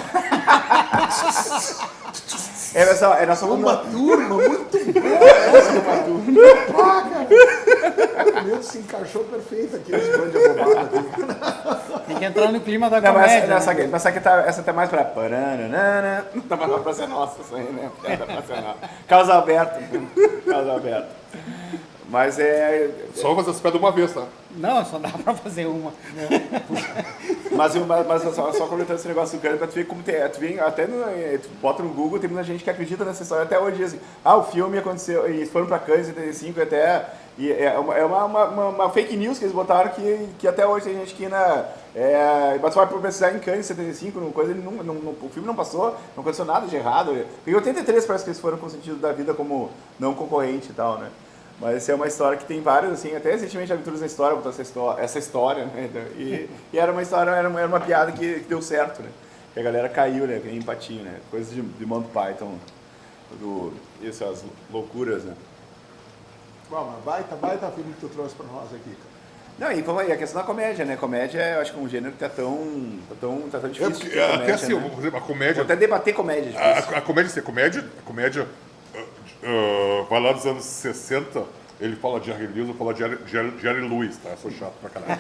Era só uma turma muito boa. Cara. Meu, se encaixou perfeito aqui esse bando de abobado aqui. Tem que entrar no clima da comédia. Mas essa tá mais pra... Não tá mais pra ser nossa isso aí, né? Causa aberta. Mas Só fazer essa pedra uma vez, tá? Não, só dá pra fazer uma. Mas só comentando esse negócio do Cannes, pra tu ver como tu bota no Google, tem muita gente que acredita nessa história até hoje, assim, o filme aconteceu, e eles foram pra Cannes em 75 até, e é uma fake news que eles botaram que até hoje tem gente que mas vai precisar em Cannes em 75, o filme não passou, não aconteceu nada de errado, em 83 parece que eles foram consentidos da vida como não concorrente e tal, né? Mas essa é uma história que tem várias, assim, até recentemente Aventuras na História botou essa história, né? E era uma história, era uma piada que deu certo, né? Que a galera caiu, né? Em empatia, né? Coisas de Monty Python, essas loucuras, né? Bom, mas baita filme que tu trouxe pra nós aqui, cara. Não, e vamos aí, a questão da comédia, né? Comédia, eu acho que é um gênero que tá tão difícil de ter Até comédia, assim, né? por exemplo, a comédia. Vou até debater comédia. Difícil. A comédia vai lá dos anos 60, ele fala de Jerry Lewis, eu falo de Jerry Lewis, tá? Eu sou chato pra caralho.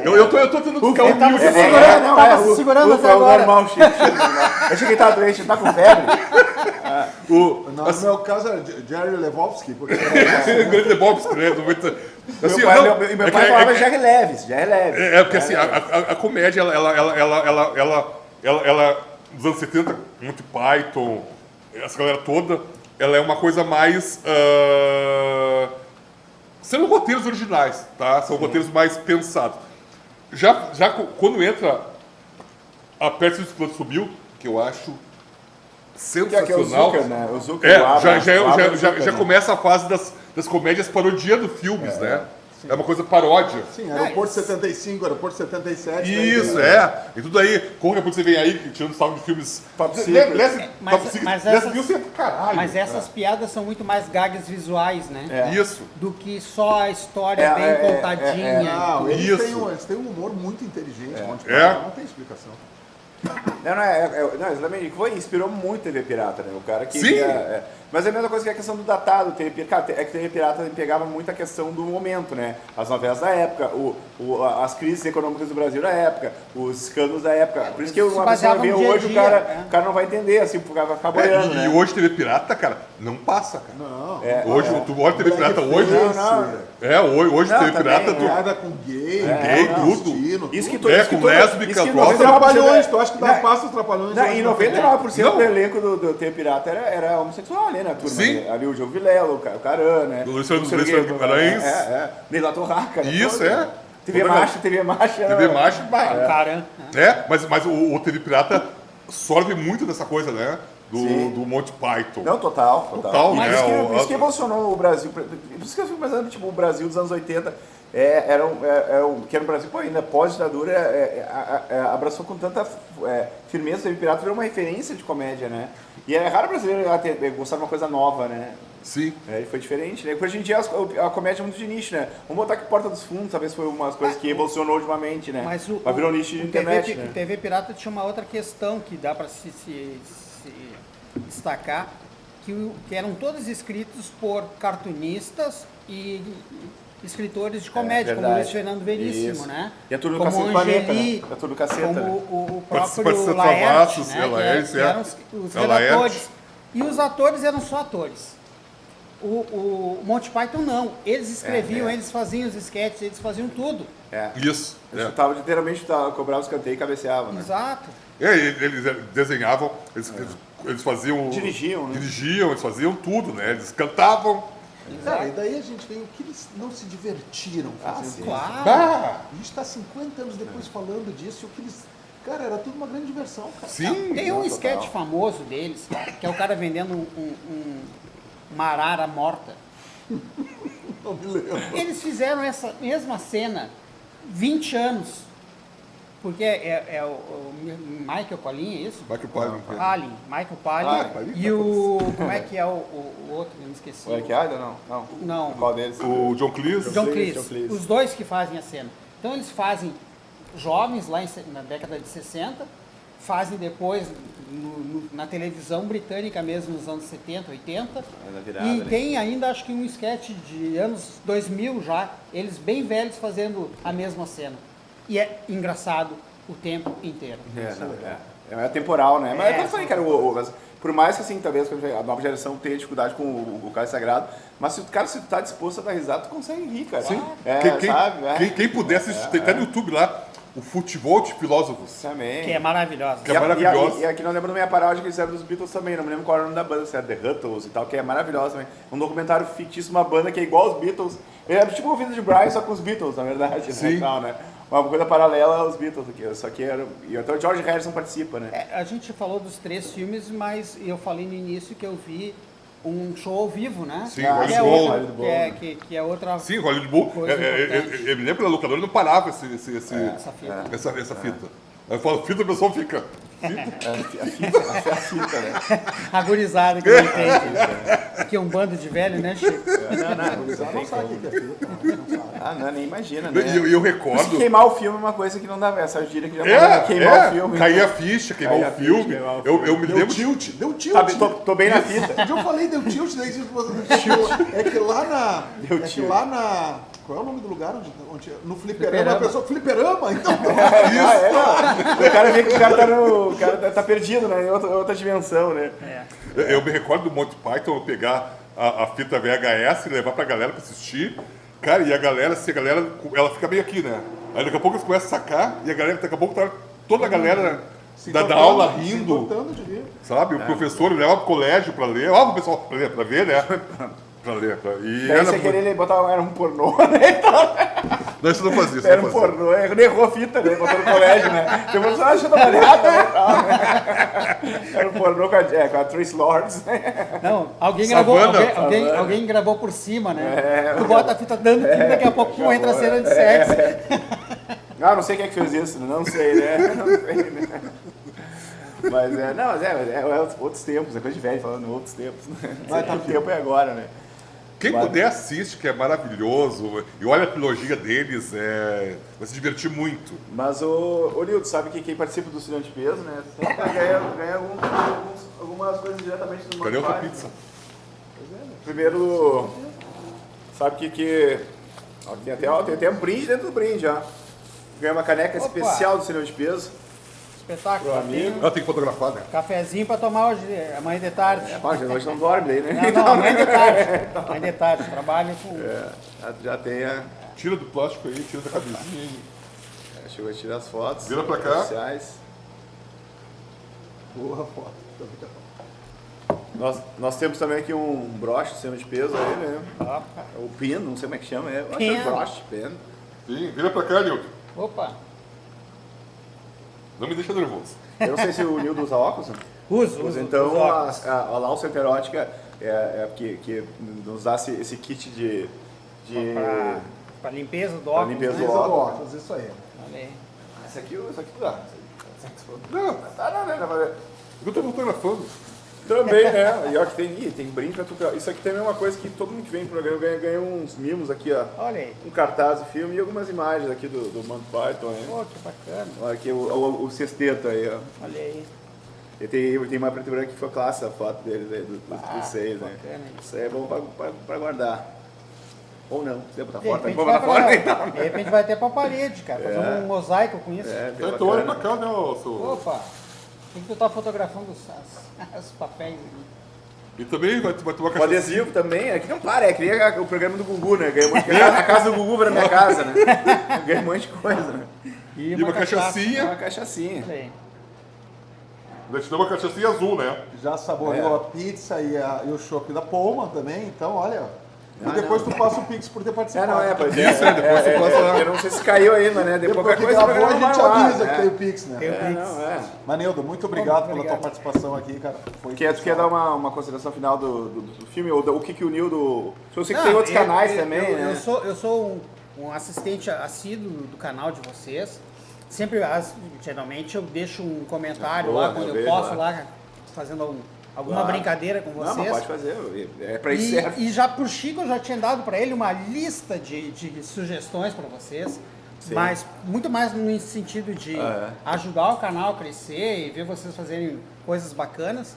Eu tô tentando ficar humilde Tava se segurando até agora. Normal, Chico. Eu achei que ele tava doente, ele tá com febre. No meu caso é Jerry Lewowski, porque Grande Lebowski, né? Assim, Meu pai falava Jerry Leves. É porque assim, a comédia, ela, dos anos 70, Monty Python, essa galera toda, ela é uma coisa mais... são roteiros originais, tá? São roteiros mais pensados. Já quando entra a Perto do Ciclone Subiu, que eu acho sensacional. Que é o Zucker, né? O Zucker, já começa a fase das comédias parodiando filmes, né? É uma coisa paródia. sim, Aeroporto 75, Aeroporto 77. Isso, E tudo aí. Como que você vem aí, tirando salvo de filmes... Top Secret. Mas essas piadas são muito mais gags visuais, né? Isso. Do que só a história bem contadinha. Não, Isso. eles têm um humor muito inteligente. Não tem explicação. Não, exatamente. Inspirou muito TV Pirata, né? O cara que... Sim. Mas é a mesma coisa que a questão do datado. TV Pirata, é que TV Pirata pegava muito a questão do momento, né? As novelas da época, as crises econômicas do Brasil da época, os escândalos da época. Por isso que uma pessoa vê hoje, o cara não vai entender, assim, vai ficar boiando, né? E hoje TV Pirata, cara, não passa, cara. Não. Hoje, tu olha TV Pirata hoje... Hoje Não, TV Pirata... também, Piada com gay, tudo. Isso que Com lésbica, Os gosta. Trapalhões, tu acha que dá passa os Trapalhões? E 99% do elenco do TV Pirata era homossexual ali, né, turma? Sim. Ali o Diogo Vilela, o Caran, né? O Luiz Guimarães. Neila Torraca, né? Isso, TV Macho. TV Macho, Cara, mas o TV Pirata sofre muito dessa coisa, né? Do Monty Python. Não, total. Né? Por isso que evolucionou o Brasil. Por isso que eu fico pensando, tipo, o Brasil dos anos 80 que era um Brasil, pô, ainda pós-ditadura, abraçou com tanta firmeza o TV Pirata, virou uma referência de comédia, né? E é raro o brasileiro gostar de uma coisa nova, né? Sim. E foi diferente, né? Porque hoje em dia a comédia é muito de nicho, né? Vamos botar que Porta dos Fundos, talvez foi umas coisas que evolucionou ultimamente, né? Mas virou nicho de internet, né? O TV Pirata tinha uma outra questão que dá para se destacar, que eram todos escritos por cartunistas e escritores de comédia, como o Luiz Fernando Veríssimo, Isso. né? E a turma do como Cacete Planeta, Angeli, né? A turma do Caceta, como né? o Participação próprio de Laerte, Travassos, né? Laerte, que eram os redatores. E os atores eram só atores. O Monty Python não. Eles escreviam, eles faziam os sketches, eles faziam tudo. Isso. Eles literalmente cobravam os canteiros e cabeceavam, né? Exato. Eles desenhavam, eles faziam... Dirigiam, né? Eles faziam tudo, né? Eles cantavam. Cara, e daí a gente vê o que eles não se divertiram fazendo isso. Claro. A gente está 50 anos depois falando disso e o que eles... Cara, era tudo uma grande diversão, cara. Sim. Tem um sketch famoso deles, que é o cara vendendo uma arara morta. Não me lembro. Eles fizeram essa mesma cena 20 anos. Porque é o Michael Palin, é isso? Michael Palin. Michael Palin. E o... Como é que é o outro? Eu me esqueci. O Eric Idle, não? Não. Qual deles? O John Cleese. John Cleese. Os dois que fazem a cena. Então eles fazem jovens lá na década de 60, fazem depois na televisão britânica mesmo nos anos 70, 80. E tem ainda acho que um sketch de anos 2000 já, eles bem velhos fazendo a mesma cena. E é engraçado o tempo inteiro. É temporal, né? Mas eu falei, cara, por mais que assim, talvez a nova geração tenha dificuldade com o Caio Sagrado, mas se tu tá disposto a dar risada, tu consegue rir, cara. Sim. Quem puder assistir, tem até no YouTube lá, o Futebol de Filósofos. Também. Que é maravilhosa. Que é maravilhosa. E aqui não lembro da minha paródia que eles fizeram dos Beatles também, não me lembro qual era o nome da banda, se era The Huttles e tal, que é maravilhosa também. Um documentário fictício, uma banda que é igual aos Beatles. É tipo o Vida de Brian, só com os Beatles, na verdade. Sim. Né? Uma coisa paralela aos Beatles aqui, só que era... E até o George Harrison participa, né? A gente falou dos 3 filmes, mas eu falei no início que eu vi um show ao vivo, né? Sim, Hollywood Bowl. Que é outra... Sim, Hollywood Bowl. Eu me lembro que a locadora não parava essa fita. Eu falo, fita, o pessoal fica. A fita, né? A gurizada que não entende. Aqui é um bando de velho, né, Chico? Não, Não sabe o que é fita, não sabe. Ah, não, nem imagina, né? E eu Se recordo. queimar o filme é uma coisa que não dá essa gíria que já falou, queimar o filme. cair a ficha, queimar Cair o a ficha, filme. queimar o Eu me Deu lembro. tilt, deu tilt. Sabe, tô bem na fita. Um dia eu falei deu tilt, daí é que lá na. Deu É que tilt. lá na. Qual é o nome do lugar onde no fliperama, a pessoa. Fliperama, então. O cara vê que o cara tá perdido, né? Em outra dimensão, né? Eu me recordo do Monty Python eu pegar a fita VHS e levar pra galera pra assistir. Cara, e a galera, se a galera. Ela fica bem aqui, né? Aí daqui a pouco eles começam a sacar e a galera, daqui a pouco tá toda a galera da aula rindo. De rir. Sabe? O professor leva pro colégio pra ler. Ó, o pessoal, pra ver, né? Pra ler. E Daí era sem muito- querer ele botava, era um pornô, né? Não, isso não fazia, isso Era não um fazia. pornô, ele errou a fita, né? Botou no colégio, né? Depois você deixa eu dar uma olhada, né? Tal, né? Era um pornô com a Trace Lords, né? Não, alguém gravou, Savana. alguém gravou por cima, né? Tu bota a fita dando tiro, daqui a pouco entra a cena de sexo. Ah, não sei quem é que fez isso, não sei, né? Não sei, né? Mas outros tempos, é coisa de velho falando outros tempos. Né? O tempo é agora, né? Quem puder assiste, que é maravilhoso, e olha a trilogia deles, vai se divertir muito. Mas o Nilton, sabe que quem participa do Cinema de Peso, né? Sempre ganha algumas coisas diretamente do Cadê outra Monty pizza? Python. Primeiro, sabe que ó, tem até um brinde dentro do brinde, ó. Ganhei uma caneca Opa. especial do Cinema de Peso. Espetáculo. Pro amigo. Ela tem que fotografar, né? Cafezinho pra tomar hoje, amanhã de tarde. Pá, hoje não dorme daí, né? Não, amanhã de tarde. Amanhã de tarde. Trabalho com. Já tem a... Tira do plástico aí, tira da cabecinha aí. Chegou a tirar as fotos. Vira pra cá. Oficiais. Boa foto. Nós temos também aqui um broche de cima de peso aí, né? Opa. O pin, não sei como é que chama. Eu acho que Pin. é broche, pin. Sim, vira pra cá, Nilton. Opa. Não me deixa nervoso. Eu não sei se o Nildo usa óculos. Né? Uso. Então, uso óculos. a Lausa Erótica que nos dá esse kit de Pra limpeza do pra óculos. limpeza né? do Precisa do óculos. óculos, isso aí. Olha aí. Esse aqui dá. Não, Não. eu tô fotografando. Também, né? E ó, que tem brinde pra tu. Isso aqui também é uma coisa que todo mundo que vem pro programa ganha uns mimos aqui, ó. Olha aí. Um cartaz do filme e algumas imagens aqui do Monty Python, hein? Pô, que bacana. Olha aqui o sexteto aí, ó. Olha aí. E tem uma preto e branca que foi classe a foto deles aí, dos seis, né? bacana, hein? Isso aí é bom pra guardar. Ou não, se botar De fora, tá repente, bom botar vai fora, pra, então. de repente vai até pra parede, cara. Fazer um mosaico com isso. Então olha pra cá, né, ô, seu... Opa. Tem que tu tá fotografando os papéis aqui. E também vai tomar O caixa. adesivo também, é que não para, é que nem o programa do Gugu, né? Ganhei um monte de coisa. A casa do Gugu vai na minha casa, né? Ganhei um monte de coisa, né? E uma cachaçinha. Uma cachaçinha. Olha aí. Vai te dar uma cachaçinha azul, né? Já saboreou a pizza e o chopp da Poma também, então olha. E Ah, depois não. tu passa o Pix por ter participado. Pois é. Isso, depois você passa lá. Eu não sei se caiu ainda, né? Depois Depois qualquer que coisa o gravou, a programa gente vai lá, avisa né? que tem o Pix, né? Tem o Pix. Não, é. Manildo, muito obrigado pela Obrigado. tua participação aqui, cara. Foi Tu quer dar uma consideração final do filme? Ou o que o Nildo... Eu sei que Não, tem outros canais eu- também, eu, né? eu sou um assistente assíduo do canal de vocês. Sempre, geralmente, eu deixo um comentário Boa, lá, quando eu eu vejo posso lá. lá, fazendo alguma Claro. brincadeira com Não, mas vocês. pode fazer. É pra isso serve. E já pro Chico eu já tinha dado para ele uma lista de sugestões para vocês, Sim. mas muito mais no sentido de ajudar o canal a crescer e ver vocês fazerem coisas bacanas.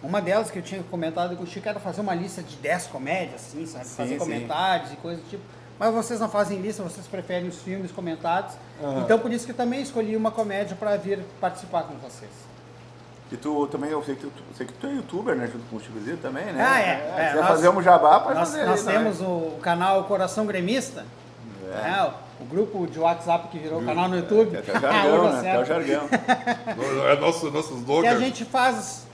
Uma delas que eu tinha comentado com o Chico era fazer uma lista de 10 comédias, assim, sabe? Sim, Fazer sim. comentários e coisas do tipo. Mas vocês não fazem lista, vocês preferem os filmes comentados. Então por isso que eu também escolhi uma comédia para vir participar com vocês. E tu também, eu sei que tu é youtuber, né? Junto com o Chico Zito também, né? Ah, Se quiser nós- fazer um jabá, pode Nós, fazer. nós né? temos o canal Coração Gremista, né, o grupo de WhatsApp que virou canal no YouTube. Até o jargão, Hoje né? Até o certo. jargão. É nosso slogan. Que a gente faz,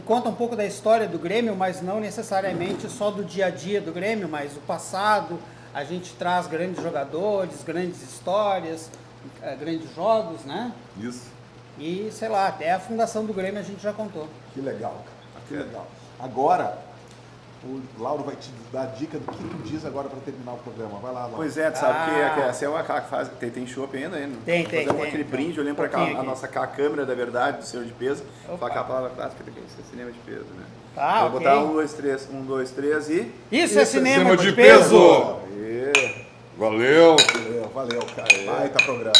conta um pouco da história do Grêmio, mas não necessariamente só do dia a dia do Grêmio, mas o passado. A gente traz grandes jogadores, grandes histórias, grandes jogos, né? Isso. E, sei lá, até a fundação do Grêmio a gente já contou. Que legal, cara. Que legal. Agora, O Lauro vai te dar a dica do que tu diz agora para terminar o programa. Vai lá, Lauro. Pois é, tu sabe que essa é aquela que faz. Tem chopp ainda, hein? Tem. Aquele brinde, olhando para pouquinho a aqui. nossa aquela câmera da verdade, do senhor de peso. Opa. Fala aquela palavra clássica que é cinema de peso, né? Ah, Vou ok. botar 1, 2, 3, 1, 2, 3 e. Isso é cinema cinema de de peso! peso! Aê. Valeu! Valeu, cara. Baita programa.